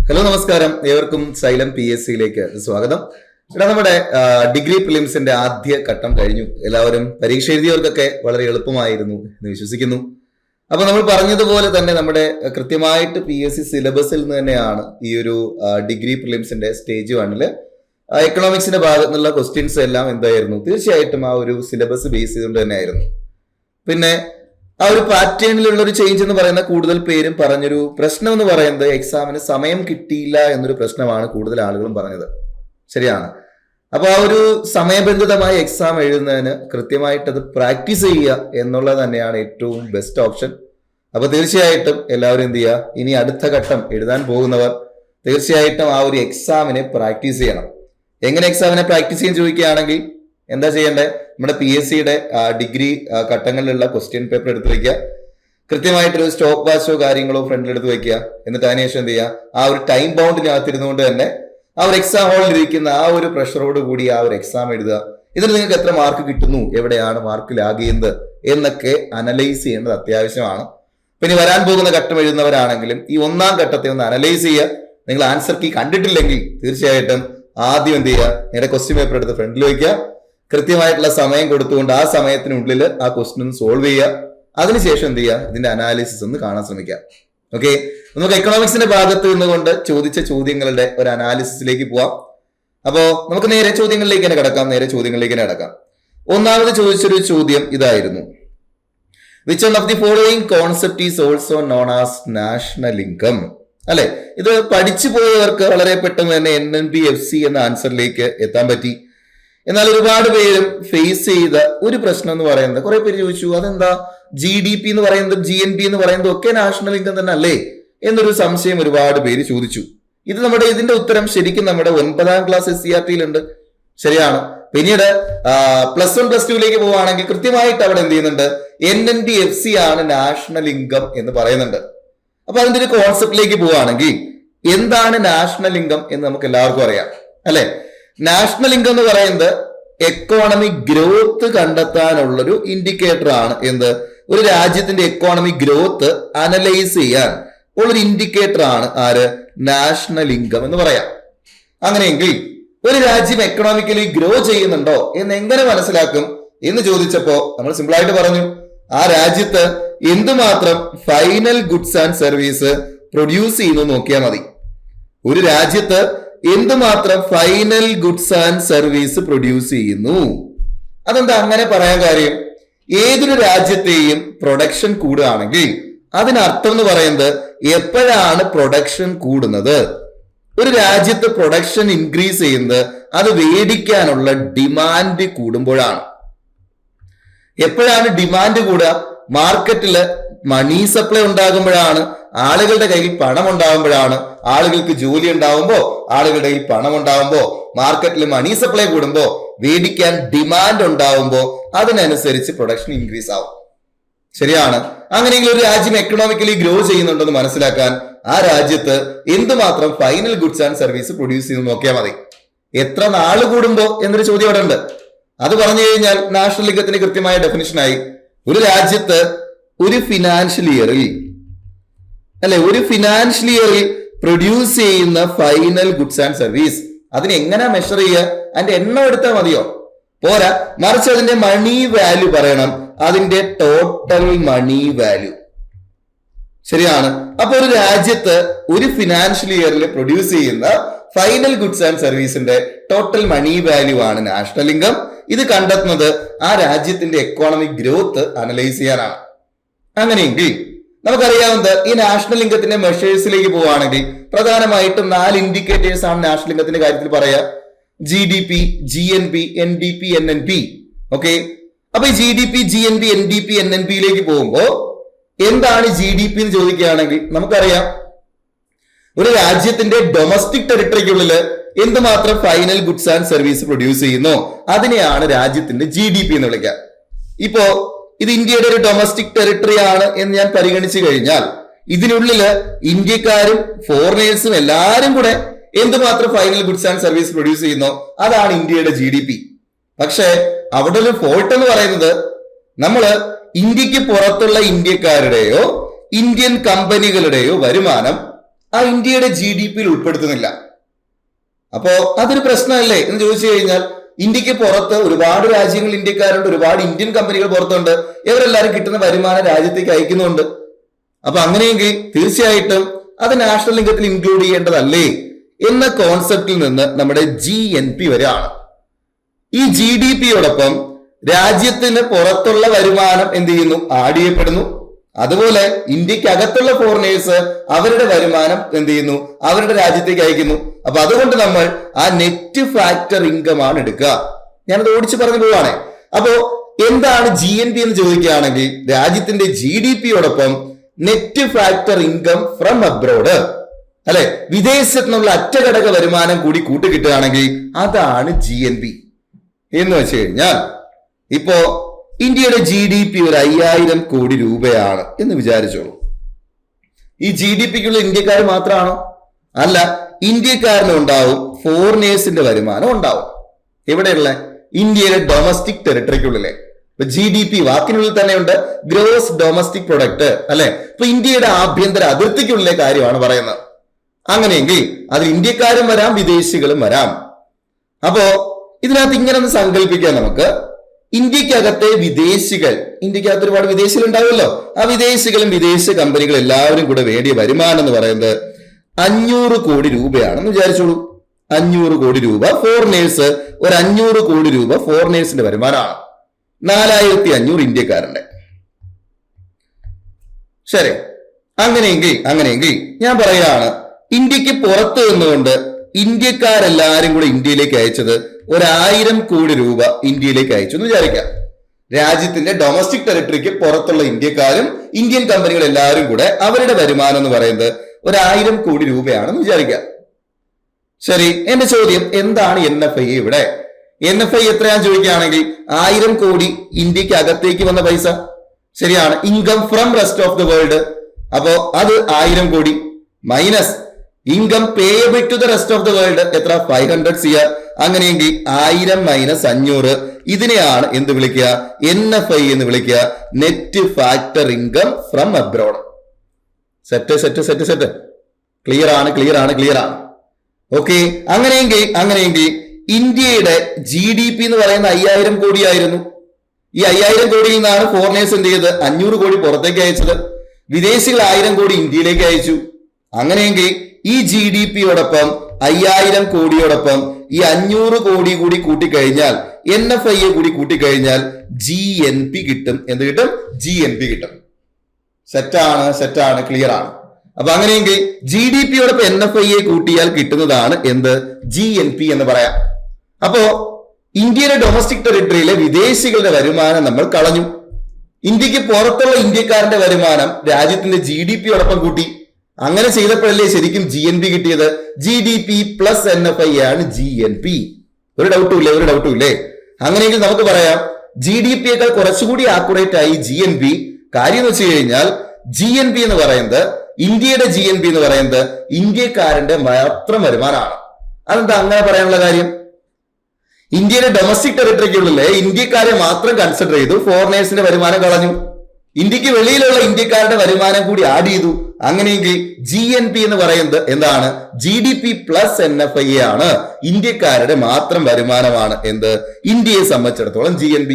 Hello നമസ്കാരം, ഏവർക്കും xylem PSC സ്വാഗതം. നമ്മുടെ ഡിഗ്രി പ്രിലിംസിന്റെ ആദ്യ ഘട്ടം കഴിഞ്ഞു. എല്ലാവരും പരീക്ഷ എഴുതിയവർക്കൊക്കെ വളരെ എളുപ്പമായിരുന്നു എന്ന് വിശ്വസിക്കുന്നു. അപ്പൊ നമ്മൾ പറഞ്ഞതുപോലെ തന്നെ നമ്മുടെ കൃത്യമായിട്ട് PSC സിലബസിൽ നിന്ന് തന്നെയാണ് ഈ ഒരു ഡിഗ്രി പ്രിലിംസിന്റെ സ്റ്റേജ് 1 എക്കണോമിക്സിന്റെ ഭാഗത്തു നിന്നുള്ള ക്വസ്റ്റ്യൻസ് എല്ലാം എന്തായിരുന്നു, തീർച്ചയായിട്ടും ആ ഒരു സിലബസ് ബേസ് ചെയ്തുകൊണ്ട് തന്നെയായിരുന്നു. പിന്നെ ആ ഒരു പാറ്റേണിലുള്ള ഒരു ചേഞ്ച് എന്ന് പറയുന്ന കൂടുതൽ പേരും പറഞ്ഞൊരു പ്രശ്നം എന്ന് പറയുന്നത് എക്സാമിന് സമയം കിട്ടിയില്ല എന്നൊരു പ്രശ്നമാണ് കൂടുതൽ ആളുകളും പറഞ്ഞത്. ശരിയാണ്. അപ്പൊ ആ ഒരു സമയബന്ധിതമായ എക്സാം എഴുതുന്നതിന് കൃത്യമായിട്ട് അത് പ്രാക്ടീസ് ചെയ്യുക എന്നുള്ളത് തന്നെയാണ് ഏറ്റവും ബെസ്റ്റ് ഓപ്ഷൻ. അപ്പൊ തീർച്ചയായിട്ടും എല്ലാവരും എന്ത് ചെയ്യുക, ഇനി അടുത്ത ഘട്ടം എഴുതാൻ പോകുന്നവർ തീർച്ചയായിട്ടും ആ ഒരു എക്സാമിനെ പ്രാക്ടീസ് ചെയ്യണം. എങ്ങനെ എക്സാമിനെ പ്രാക്ടീസ് ചെയ്യാൻ ചോദിക്കുകയാണെങ്കിൽ എന്താ ചെയ്യേണ്ടത്, നമ്മുടെ PSCയുടെ ഡിഗ്രി ഘട്ടങ്ങളിലുള്ള ക്വസ്റ്റ്യൻ പേപ്പർ എടുത്ത് വയ്ക്കുക, കൃത്യമായിട്ടൊരു സ്റ്റോപ്പ് വാച്ചോ കാര്യങ്ങളോ ഫ്രണ്ടിൽ എടുത്ത് വയ്ക്കുക. എന്നിട്ട് അതിനുശേഷം എന്ത് ചെയ്യുക, ആ ഒരു ടൈം ബൗണ്ടിനകത്തിരുന്നുകൊണ്ട് തന്നെ ആ ഒരു എക്സാം ഹാളിൽ ഇരിക്കുന്ന ആ ഒരു പ്രഷറോട് കൂടി ആ ഒരു എക്സാം എഴുതുക. ഇതിന് നിങ്ങൾക്ക് എത്ര മാർക്ക് കിട്ടുന്നു, എവിടെയാണ് മാർക്ക് ലാഗ് ചെയ്യുന്നത് എന്നൊക്കെ അനലൈസ് ചെയ്യേണ്ടത് അത്യാവശ്യമാണ്. പിന്നെ വരാൻ പോകുന്ന ഘട്ടം എഴുതുന്നവരാണെങ്കിലും ഈ ഒന്നാം ഘട്ടത്തെ ഒന്ന് അനലൈസ് ചെയ്യുക. നിങ്ങൾ ആൻസർ കീ കണ്ടിട്ടില്ലെങ്കിൽ തീർച്ചയായിട്ടും ആദ്യം എന്ത് ചെയ്യുക, നിങ്ങളുടെ ക്വസ്റ്റ്യൻ പേപ്പർ എടുത്ത് ഫ്രണ്ടിൽ വയ്ക്കുക, കൃത്യമായിട്ടുള്ള സമയം കൊടുത്തുകൊണ്ട് ആ സമയത്തിനുള്ളിൽ ആ ക്വസ്റ്റ്യൻ ഒന്ന് സോൾവ് ചെയ്യുക. അതിനുശേഷം എന്ത് ചെയ്യുക, ഇതിന്റെ അനാലിസിസ് ഒന്ന് കാണാൻ ശ്രമിക്കുക. ഓക്കെ, നമുക്ക് എക്കണോമിക്സിന്റെ ഭാഗത്ത് നിന്നുകൊണ്ട് ചോദിച്ച ചോദ്യങ്ങളുടെ ഒരു അനാലിസിസിലേക്ക് പോവാം. അപ്പോ നമുക്ക് നേരെ ചോദ്യങ്ങളിലേക്ക് തന്നെ കിടക്കാം. ഒന്നാമത് ചോദിച്ചൊരു ചോദ്യം ഇതായിരുന്നു: which one of the following concept is also known as national income? അല്ലെ, ഇത് പഠിച്ചു പോയവർക്ക് വളരെ പെട്ടെന്ന് തന്നെ NNP-FC എന്ന ആൻസറിലേക്ക് എത്താൻ പറ്റി. എന്നാൽ ഒരുപാട് പേരും ഫേസ് ചെയ്ത ഒരു പ്രശ്നം എന്ന് പറയുന്നത്, കുറെ പേര് ചോദിച്ചു അതെന്താ GDP എന്ന് പറയുന്നതും GNP എന്ന് പറയുന്നതും ഒക്കെ നാഷണൽ ഇൻകം തന്നെ അല്ലേ എന്നൊരു സംശയം ഒരുപാട് പേര് ചോദിച്ചു. ഇതിന്റെ ഉത്തരം ശരിക്കും നമ്മുടെ 9ാം ക്ലാസ് SCERT-യിലുണ്ട്. ശരിയാണ്. പിന്നീട് +1 +2 പോവുകയാണെങ്കിൽ കൃത്യമായിട്ട് അവിടെ എന്ത് ചെയ്യുന്നുണ്ട്, NNP-FC ആണ് നാഷണൽ ഇൻകം എന്ന് പറയുന്നുണ്ട്. അപ്പൊ അതിന്റെ ഒരു കോൺസെപ്റ്റിലേക്ക് പോവുകയാണെങ്കിൽ എന്താണ് നാഷണൽ ഇൻകം എന്ന് നമുക്ക് എല്ലാവർക്കും അറിയാം അല്ലെ. നാഷണൽ ഇൻകം എന്ന് പറയുന്നത് എക്കോണമിക് ഗ്രോത്ത് കണ്ടെത്താനുള്ളൊരു ഇൻഡിക്കേറ്റർ ആണ്. എന്ത്, ഒരു രാജ്യത്തിന്റെ എക്കോണമിക് ഗ്രോത്ത് അനലൈസ് ചെയ്യാൻ ഉള്ളൊരു ഇൻഡിക്കേറ്റർ ആണ് ആര്, നാഷണൽ ഇൻകം എന്ന് പറയാം. അങ്ങനെയെങ്കിൽ ഒരു രാജ്യം എക്കണോമിക്കലി ഗ്രോ ചെയ്യുന്നുണ്ടോ എന്ന് എങ്ങനെ മനസ്സിലാക്കും എന്ന് ചോദിച്ചപ്പോ നമ്മൾ സിമ്പിൾ ആയിട്ട് പറഞ്ഞു, ആ രാജ്യത്ത് എന്തുമാത്രം final goods and service produce ചെയ്യുന്നു നോക്കിയാൽ മതി. ഒരു രാജ്യത്ത് എന്തുമാത്രം final goods and service produce ചെയ്യുന്നു. അതെന്താ അങ്ങനെ പറയാൻ കാര്യം, ഏതൊരു രാജ്യത്തെയും പ്രൊഡക്ഷൻ കൂടുകയാണെങ്കിൽ അതിനർത്ഥം എന്ന് പറയുന്നത് എപ്പോഴാണ് പ്രൊഡക്ഷൻ കൂടുന്നത്, ഒരു രാജ്യത്ത് പ്രൊഡക്ഷൻ ഇൻക്രീസ് ചെയ്യുന്നത് അത് മേടിക്കാനുള്ള ഡിമാൻഡ് കൂടുമ്പോഴാണ്. എപ്പോഴാണ് ഡിമാൻഡ് കൂടുക, മാർക്കറ്റില് മണി സപ്ലൈ ഉണ്ടാകുമ്പോഴാണ്, ആളുകളുടെ കയ്യിൽ പണം ഉണ്ടാകുമ്പോഴാണ്. ആളുകൾക്ക് ജോലി ഉണ്ടാവുമ്പോ, ആളുകളുടെ കയ്യിൽ പണം ഉണ്ടാവുമ്പോ, മാർക്കറ്റിൽ മണി സപ്ലൈ കൂടുമ്പോ, മേടിക്കാൻ ഡിമാൻഡ് ഉണ്ടാവുമ്പോ അതിനനുസരിച്ച് പ്രൊഡക്ഷൻ ഇൻക്രീസ് ആവും. ശരിയാണ്. അങ്ങനെയെങ്കിൽ ഒരു രാജ്യം എക്കണോമിക്കലി ഗ്രോ ചെയ്യുന്നുണ്ടെന്ന് മനസ്സിലാക്കാൻ ആ രാജ്യത്ത് എന്തുമാത്രം final goods and service produce ചെയ്യുന്നു നോക്കിയാൽ മതി. എത്ര നാള് കൂടുമ്പോ എന്നൊരു ചോദ്യം അവിടെ ഉണ്ട്. അത് പറഞ്ഞു കഴിഞ്ഞാൽ നാഷണൽ ഇൻകത്തിന് കൃത്യമായ ഡെഫിനിഷനായി. ഒരു രാജ്യത്ത് ഒരു ഫിനാൻഷ്യൽ ഇയറിൽ പ്രൊഡ്യൂസ് ചെയ്യുന്ന ഫൈനൽ ഗുഡ്സ് ആൻഡ് സർവീസ് അതിനെ എങ്ങനെ മെഷർ ചെയ്യുക, അതിന്റെ എണ്ണം എടുത്താൽ മതിയോ? പോരാ, മറിച്ച് അതിന്റെ മണി വാല്യൂ പറയണം, അതിന്റെ ടോട്ടൽ മണി വാല്യൂ. ശരിയാണ്. അപ്പൊ ഒരു രാജ്യത്ത് ഒരു ഫിനാൻഷ്യൽ ഇയറിൽ പ്രൊഡ്യൂസ് ചെയ്യുന്ന ഫൈനൽ ഗുഡ്സ് ആൻഡ് സർവീസിന്റെ ടോട്ടൽ മണി വാല്യൂ ആണ് നാഷണൽ ഇൻകം. ഇത് കണ്ടെത്തുന്നത് ആ രാജ്യത്തിന്റെ എക്കോണമിക് ഗ്രോത്ത് അനലൈസ് ചെയ്യാനാണ്. അങ്ങനെയെങ്കിൽ നമുക്കറിയാവുന്നത് ഈ നാഷണൽ ഇൻകത്തിന്റെ മെഷേഴ്സിലേക്ക് പോവുകയാണെങ്കിൽ പ്രധാനമായിട്ടും 4 ഇൻഡിക്കേറ്റേഴ്സ് ആണ് നാഷണൽ ഇൻകത്തിന്റെ കാര്യത്തിൽ പറയാ: GDP, GNP, NDP, NNP. Okay, അപ്പൊ ഈ GDP, GNP, NDP, NNP-യിലേക്ക് പോകുമ്പോ എന്താണ് GDP എന്ന് ചോദിക്കുകയാണെങ്കിൽ നമുക്കറിയാം ഒരു രാജ്യത്തിന്റെ ഡൊമസ്റ്റിക് ടെറിട്ടറിക്കുള്ളിൽ എന്തുമാത്രം final goods and service produce ചെയ്യുന്നു അതിനെയാണ് രാജ്യത്തിന്റെ GDP എന്ന് വിളിക്കുക. ഇപ്പോ ഇത് ഇന്ത്യയുടെ ഒരു ഡൊമസ്റ്റിക് ടെറിട്ടറി ആണ് എന്ന് ഞാൻ പരിഗണിച്ചു കഴിഞ്ഞാൽ ഇതിനുള്ളില് ഇന്ത്യക്കാരും ഫോറിനേഴ്സും എല്ലാരും കൂടെ എന്തുമാത്രം final goods and service produce ചെയ്യുന്നു അതാണ് ഇന്ത്യയുടെ GDP. പക്ഷെ അവിടെ ഒരു ഫോൾട്ട് എന്ന് പറയുന്നത് നമ്മള് ഇന്ത്യക്ക് പുറത്തുള്ള ഇന്ത്യക്കാരുടെയോ ഇന്ത്യൻ കമ്പനികളുടെയോ വരുമാനം ആ ഇന്ത്യയുടെ GDP ഉൾപ്പെടുത്തുന്നില്ല. അപ്പോ അതൊരു പ്രശ്നമല്ലേ എന്ന് ചോദിച്ചു കഴിഞ്ഞാൽ, ഇന്ത്യക്ക് പുറത്ത് ഒരുപാട് രാജ്യങ്ങൾ ഇന്ത്യക്കാരുണ്ട്, ഒരുപാട് ഇന്ത്യൻ കമ്പനികൾ പുറത്തുണ്ട്, ഇവരെല്ലാവരും കിട്ടുന്ന വരുമാനം രാജ്യത്തേക്ക് അയക്കുന്നുണ്ട്. അപ്പൊ അങ്ങനെയെങ്കിൽ തീർച്ചയായിട്ടും അത് നാഷണൽ ഇൻകത്തിൽ ഇൻക്ലൂഡ് ചെയ്യേണ്ടതല്ലേ എന്ന കോൺസെപ്റ്റിൽ നിന്ന് നമ്മുടെ GNP വരെയാണ്. ഈ GDPയോടൊപ്പം രാജ്യത്തിന് പുറത്തുള്ള വരുമാനം എന്ത് ചെയ്യുന്നു? ആഡ് ചെയ്യപ്പെടുന്നു. അതുപോലെ ഇന്ത്യക്ക് അകത്തുള്ള ഫോറിനേഴ്സ് അവരുടെ വരുമാനം എന്ത് ചെയ്യുന്നു? അവരുടെ രാജ്യത്തേക്ക് അയക്കുന്നു. അപ്പൊ അതുകൊണ്ട് നമ്മൾ ആ നെറ്റ് ഫാക്ടർ ഇൻകം ആണ് എടുക്കുക. ഞാനത് ഓടിച്ചു പറഞ്ഞു പോവാണേ. അപ്പോ എന്താണ് GNP എന്ന് ചോദിക്കുകയാണെങ്കിൽ, രാജ്യത്തിന്റെ GDPയോടൊപ്പം net factor income from abroad, അല്ലെ, വിദേശത്ത് നിന്നുള്ള അറ്റഘടക വരുമാനം കൂടി കൂട്ടിക്കിട്ടുകയാണെങ്കിൽ അതാണ് GNP എന്ന് വെച്ച് കഴിഞ്ഞാൽ, ഇപ്പോ ഇന്ത്യയുടെ GDP ഒരു 5000 കോടി രൂപയാണ് എന്ന് വിചാരിച്ചോളൂ. ഈ GDPക്കുള്ള ഇന്ത്യക്കാർ മാത്രമാണോ? അല്ല, ഇന്ത്യക്കാരന് ഉണ്ടാവും, ഫോറിനേഴ്സിന്റെ വരുമാനം ഉണ്ടാവും. എവിടെയുള്ള? ഇന്ത്യയിലെ ഡൊമസ്റ്റിക് ടെറിട്ടറിക്കുള്ളിലെ. ഇപ്പൊ GDP വാക്കിനുള്ളിൽ തന്നെയുണ്ട്, ഗ്രോസ് ഡൊമസ്റ്റിക് പ്രൊഡക്റ്റ്, അല്ലെ. ഇപ്പൊ ഇന്ത്യയുടെ ആഭ്യന്തര അതിർത്തിക്കുള്ളിലെ കാര്യമാണ് പറയുന്നത്. അങ്ങനെയെങ്കിൽ അതിൽ ഇന്ത്യക്കാരും വരാം, വിദേശികളും വരാം. അപ്പോ ഇതിനകത്ത് ഇങ്ങനെ ഒന്ന് സങ്കല്പിക്കാം നമുക്ക്. ഇന്ത്യക്കകത്തെ വിദേശികൾ, ഇന്ത്യക്കകത്ത് ഒരുപാട് വിദേശികൾ ഉണ്ടാവുമല്ലോ, ആ വിദേശികളും വിദേശ കമ്പനികളും എല്ലാവരും കൂടെ വേണ്ടിയ വരുമാനം എന്ന് പറയുന്നത് 500 കോടി രൂപയാണെന്ന് വിചാരിച്ചോളൂ. 500 കോടി രൂപ ഫോറിനേഴ്സ്, ഒരു 500 കോടി രൂപ ഫോറിനേഴ്സിന്റെ വരുമാനമാണ്. 4500 ഇന്ത്യക്കാരുണ്ട്. ശരി, അങ്ങനെയെങ്കിൽ ഞാൻ പറയാണ്, ഇന്ത്യക്ക് പുറത്ത് നിന്നുകൊണ്ട് ഇന്ത്യക്കാരെല്ലാരും കൂടെ ഇന്ത്യയിലേക്ക് അയച്ചത് 1000 കോടി രൂപ ഇന്ത്യയിലേക്ക് അയച്ചു എന്ന് വിചാരിക്കാം. രാജ്യത്തിന്റെ ഡൊമസ്റ്റിക് ടെറിട്ടറിക്ക് പുറത്തുള്ള ഇന്ത്യക്കാരും ഇന്ത്യൻ കമ്പനികൾ എല്ലാവരും കൂടെ അവരുടെ വരുമാനം എന്ന് പറയുന്നത് 1000 കോടി രൂപയാണെന്ന് വിചാരിക്കാം. ശരി, എന്റെ ചോദ്യം എന്താണ് NFI ഇവിടെ? NFI എത്രയാന്ന് ചോദിക്കുകയാണെങ്കിൽ 1000 കോടി ഇന്ത്യക്ക് അകത്തേക്ക് വന്ന പൈസ. ശരിയാണ്, income from rest of the world. അപ്പോ അത് 1000 കോടി minus income payable to the rest of the world എത്ര? 500 CR. അങ്ങനെയെങ്കിൽ 1000 മൈനസ് 500, ഇതിനെയാണ് എന്ത് വിളിക്കുക? NFI എന്ന് വിളിക്കുക, net factor income from abroad. Set. Clear ആണ്. ഓക്കെ, അങ്ങനെയെങ്കിൽ ഇന്ത്യയുടെ GDP എന്ന് പറയുന്ന 5000 കോടിയായിരുന്നു. ഈ 5000 കോടിയിൽ നിന്നാണ് ഫോറിനേഴ്സ് എന്ത് ചെയ്ത് 500 കോടി പുറത്തേക്ക് അയച്ചത്, വിദേശികൾ 1000 കോടി ഇന്ത്യയിലേക്ക് അയച്ചു. അങ്ങനെയെങ്കിൽ ഈ GDPയോടൊപ്പം 5000 കോടിയോടൊപ്പം ഈ 500 കോടി കൂടി കൂട്ടിക്കഴിഞ്ഞാൽ, NFI കൂടി കൂട്ടിക്കഴിഞ്ഞാൽ GNP കിട്ടും. എന്ത് കിട്ടും? GNP കിട്ടും. സെറ്റാണ്, ക്ലിയർ ആണ്. അപ്പൊ അങ്ങനെയെങ്കിൽ GDPയോടൊപ്പം NFI കൂട്ടിയാൽ കിട്ടുന്നതാണ് എന്ത്? GNP എന്ന് പറയാം. അപ്പോ ഇന്ത്യയുടെ ഡൊമസ്റ്റിക് ടെറിട്ടറിയിലെ വിദേശികളുടെ വരുമാനം നമ്മൾ കളഞ്ഞു. ഇന്ത്യക്ക് പുറത്തുള്ള ഇന്ത്യക്കാരന്റെ വരുമാനം രാജ്യത്തിന്റെ GDPയോടൊപ്പം കൂട്ടി. അങ്ങനെ ചെയ്തപ്പോഴല്ലേ ശരിക്കും GNP കിട്ടിയത്? GDP പ്ലസ് NFI ആണ് GNP. ഒരു ഡൗട്ടും ഇല്ലേ? അങ്ങനെയെങ്കിൽ നമുക്ക് പറയാം GDPയേക്കാൾ കുറച്ചുകൂടി ആക്യുറേറ്റ് ആയി GNP. കാര്യം എന്ന് വെച്ച് കഴിഞ്ഞാൽ GNP എന്ന് പറയുന്നത്, ഇന്ത്യയുടെ GNP എന്ന് പറയുന്നത് ഇന്ത്യക്കാരന്റെ മാത്രം വരുമാനമാണ്. അതെന്താ അങ്ങനെ പറയാനുള്ള കാര്യം? ഇന്ത്യയുടെ ഡൊമസ്റ്റിക് ടെറിട്ടറിക്കുള്ളിലെ ഇന്ത്യക്കാരെ മാത്രം കൺസിഡർ ചെയ്തു, ഫോറിനേഴ്സിന്റെ വരുമാനം കളഞ്ഞു. ഇന്ത്യക്ക് വെളിയിലുള്ള ഇന്ത്യക്കാരുടെ വരുമാനം കൂടി ആഡ് ചെയ്തു. അങ്ങനെയെങ്കിൽ GNP എന്ന് പറയുന്നത് എന്താണ്? GDP പ്ലസ് NFI ആണ്. ഇന്ത്യക്കാരുടെ മാത്രം വരുമാനമാണ് എന്ത്? ഇന്ത്യയെ സംബന്ധിച്ചിടത്തോളം GNP.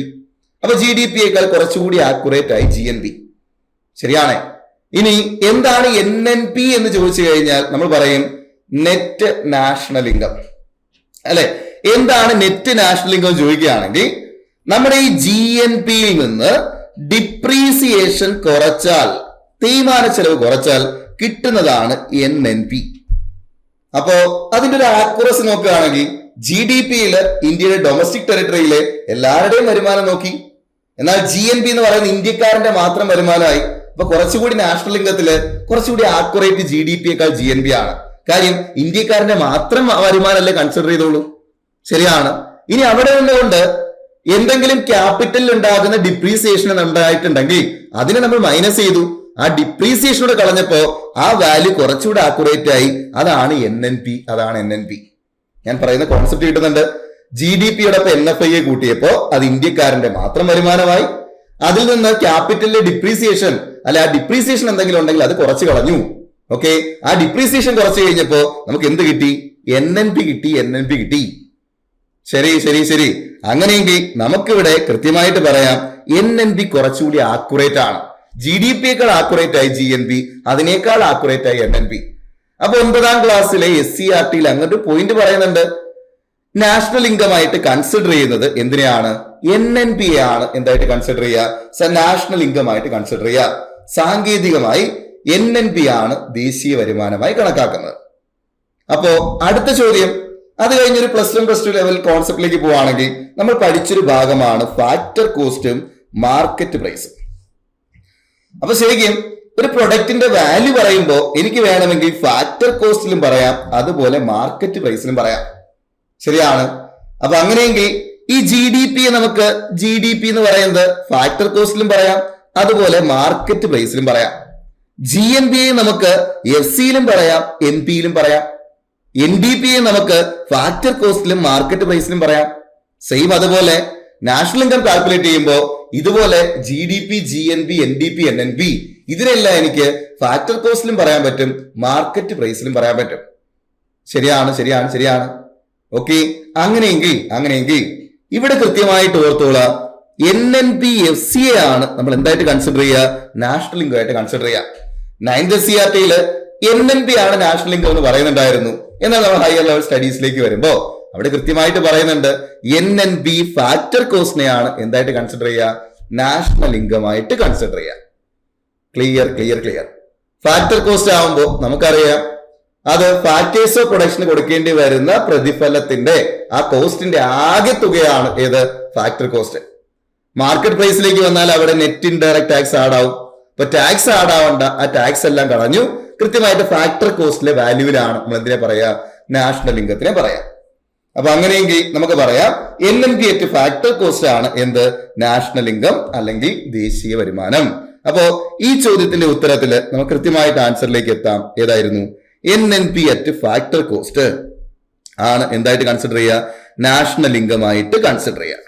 അപ്പൊ GDPയേക്കാൾ കുറച്ചുകൂടി ആക്യുറേറ്റ് ആയി GNP. ശരിയാണ്. ഇനി എന്താണ് NNP എന്ന് ചോദിച്ചു കഴിഞ്ഞാൽ നമ്മൾ പറയും നെറ്റ് നാഷണൽ ഇൻകം, അല്ലെ. എന്താണ് നെറ്റ് നാഷണൽ ഇൻകം ചോദിക്കുകയാണെങ്കിൽ, നമ്മുടെ ഈ GNPയിൽ നിന്ന് ഡിപ്രീസിയേഷൻ കുറച്ചാൽ, തേയ്മാന ചെലവ് കുറച്ചാൽ കിട്ടുന്നതാണ് NNP. അപ്പോ അതിന്റെ ഒരു ആക്യുറസി നോക്കുകയാണെങ്കിൽ GDPയിൽ ഇന്ത്യയുടെ ഡൊമസ്റ്റിക് ടെറിട്ടറിയിലെ എല്ലാവരുടെയും വരുമാനം നോക്കി, എന്നാൽ GNP എന്ന് പറയുന്ന ഇന്ത്യക്കാരന്റെ മാത്രം വരുമാനമായി. അപ്പൊ കുറച്ചുകൂടി നാഷണൽ ഇൻകത്തില് കുറച്ചുകൂടി ആക്യുറേറ്റ് GDPയേക്കാൾ GNP ആണ്. കാര്യം ഇന്ത്യക്കാരന്റെ മാത്രം വരുമാനമല്ലേ കൺസിഡർ ചെയ്തോളൂ. ശരിയാണ്. ഇനി അവിടെ നിന്നുകൊണ്ട് എന്തെങ്കിലും ക്യാപിറ്റലിൽ ഉണ്ടാകുന്ന ഡിപ്രീസിയേഷൻ ഉണ്ടായിട്ടുണ്ടെങ്കിൽ അതിനെ നമ്മൾ മൈനസ് ചെയ്തു. ആ ഡിപ്രീസിയേഷനോട് കളഞ്ഞപ്പോ ആ വാല്യൂ കുറച്ചുകൂടെ ആക്യുറേറ്റ് ആയി. അതാണ് NNP. ഞാൻ പറയുന്ന കോൺസെപ്റ്റ് കിട്ടുന്നുണ്ട്. GDPയോടൊപ്പം NFI കൂട്ടിയപ്പോ അത് ഇന്ത്യക്കാരന്റെ മാത്രം വരുമാനമായി. അതിൽ നിന്ന് ക്യാപിറ്റലിലെ ഡിപ്രീസിയേഷൻ, അല്ലെ ആ ഡിപ്രീസിയേഷൻ എന്തെങ്കിലും ഉണ്ടെങ്കിൽ അത് കുറച്ച് കളഞ്ഞു. ഓക്കെ, ആ ഡിപ്രീസിയേഷൻ കുറച്ച് കഴിഞ്ഞപ്പോ നമുക്ക് എന്ത് കിട്ടി? NNP കിട്ടി. ശരി. അങ്ങനെയെങ്കിൽ നമുക്കിവിടെ കൃത്യമായിട്ട് പറയാം NNP കുറച്ചുകൂടി ആക്യുറേറ്റ് ആണ്. GDP-യേക്കാൾ ആക്യുറേറ്റ് ആയി GNP, അതിനേക്കാൾ ആക്യുറേറ്റ് ആയി NNP. അപ്പൊ 9ാം ക്ലാസ്സിലെ SCERT-യിൽ അങ്ങോട്ട് പോയിന്റ് പറയുന്നുണ്ട്, നാഷണൽ ഇൻകം ആയിട്ട് കൺസിഡർ ചെയ്യുന്നത് എന്തിനെയാണ്? NNP ആണ് എന്തായിട്ട് കൺസിഡർ ചെയ്യുക? നാഷണൽ ഇൻകം ആയിട്ട് കൺസിഡർ ചെയ്യുക. സാങ്കേതികമായി NNP ആണ് ദേശീയ വരുമാനമായി കണക്കാക്കുന്നത്. അപ്പോ അടുത്ത ചോദ്യം, അത് കഴിഞ്ഞൊരു പ്ലസ് 1 പ്ലസ് 2 ലെവൽ കോൺസെപ്റ്റിലേക്ക് പോവുകയാണെങ്കിൽ നമ്മൾ പഠിച്ചൊരു ഭാഗമാണ് ഫാക്ടർ കോസ്റ്റും മാർക്കറ്റ് പ്രൈസും. അപ്പൊ ശരിക്കും ഒരു പ്രൊഡക്റ്റിന്റെ വാല്യൂ പറയുമ്പോൾ എനിക്ക് വേണമെങ്കിൽ ഫാക്ടർ കോസ്റ്റിലും പറയാം, അതുപോലെ മാർക്കറ്റ് പ്രൈസിലും പറയാം. ശരിയാണ്. അപ്പൊ അങ്ങനെയെങ്കിൽ ഈ GDP നമുക്ക് GDP എന്ന് പറയുന്നത് ഫാക്ടർ കോസ്റ്റിലും പറയാം, അതുപോലെ മാർക്കറ്റ് പ്രൈസിലും പറയാം. GNP നമുക്ക് FC-യിലും പറയാം, MP-യിലും പറയാം. NDP നമുക്ക് ഫാക്ടർ കോസ്റ്റിലും മാർക്കറ്റ് പ്രൈസിലും പറയാം. സെയിം അതുപോലെ നാഷണൽ ഇൻകം കാൽക്കുലേറ്റ് ചെയ്യുമ്പോൾ ഇതുപോലെ GDP, GNP, NDP, NNP ഇതിനെല്ലാം എനിക്ക് ഫാക്ടർ കോസ്റ്റിലും പറയാൻ പറ്റും, മാർക്കറ്റ് പ്രൈസിലും പറയാൻ പറ്റും. ശരിയാണ്. ഓക്കെ, അങ്ങനെയെങ്കിൽ ഇവിടെ കൃത്യമായിട്ട് ഓർത്തോളാം, NNP FCA ആണ് നമ്മൾ എന്തായിട്ട് കൺസിഡർ ചെയ്യുക? നാഷണൽ ഇൻകം ആയിട്ട് കൺസിഡർ ചെയ്യുക. 9th SCERT-യിൽ NNP ആണ് നാഷണൽ ഇൻകം എന്ന് പറയുന്നുണ്ടായിരുന്നു. എന്നാൽ നമ്മൾ ഹയർ ലെവൽ സ്റ്റഡീസിലേക്ക് വരുമ്പോൾ അവിടെ കൃത്യമായിട്ട് പറയുന്നുണ്ട് NNP ഫാക്ടർ കോസ്റ്റിനെയാണ് എന്തായിട്ട് കൺസിഡർ ചെയ്യുക? നാഷണൽ ഇൻകം ആയിട്ട് കൺസിഡർ ചെയ്യുക. ക്ലിയർ. ഫാക്ടർ കോസ്റ്റ് ആവുമ്പോൾ നമുക്കറിയാം അത് ഫാക്ടേഴ്സ് ഓഫ് പ്രൊഡക്ഷന് കൊടുക്കേണ്ടി വരുന്ന പ്രതിഫലത്തിന്റെ ആ കോസ്റ്റിന്റെ ആകെ തുകയാണ് ഏത്? Factor cost. മാർക്കറ്റ് പ്രൈസിലേക്ക് വന്നാൽ അവിടെ നെറ്റ് ഇൻഡയറക്ട് ടാക്സ് ആഡ് ആവും. അപ്പൊ ടാക്സ് ആഡ് ആവണ്ട, ആ ടാക്സ് എല്ലാം കളഞ്ഞു കൃത്യമായിട്ട് ഫാക്ടർ കോസ്റ്റിലെ വാല്യൂവിലാണ് നമ്മൾ എന്തിനെ പറയാ? നാഷണൽ ഇൻകത്തിനെ പറയാം. അപ്പൊ അങ്ങനെയെങ്കിൽ നമുക്ക് പറയാം NNP അറ്റ് ഫാക്ടർ കോസ്റ്റ് ആണ് എന്ത്? നാഷണൽ ഇൻകം അല്ലെങ്കിൽ ദേശീയ വരുമാനം. അപ്പോ ഈ ചോദ്യത്തിന്റെ ഉത്തരത്തിൽ നമുക്ക് കൃത്യമായിട്ട് ആൻസറിലേക്ക് എത്താം. ഏതായിരുന്നു? NNP അറ്റ് ഫാക്ടർ കോസ്റ്റ് ആണ് എന്തായിട്ട് കൺസിഡർ ചെയ്യുക? നാഷണൽ ഇൻകം ആയിട്ട് കൺസിഡർ ചെയ്യുക.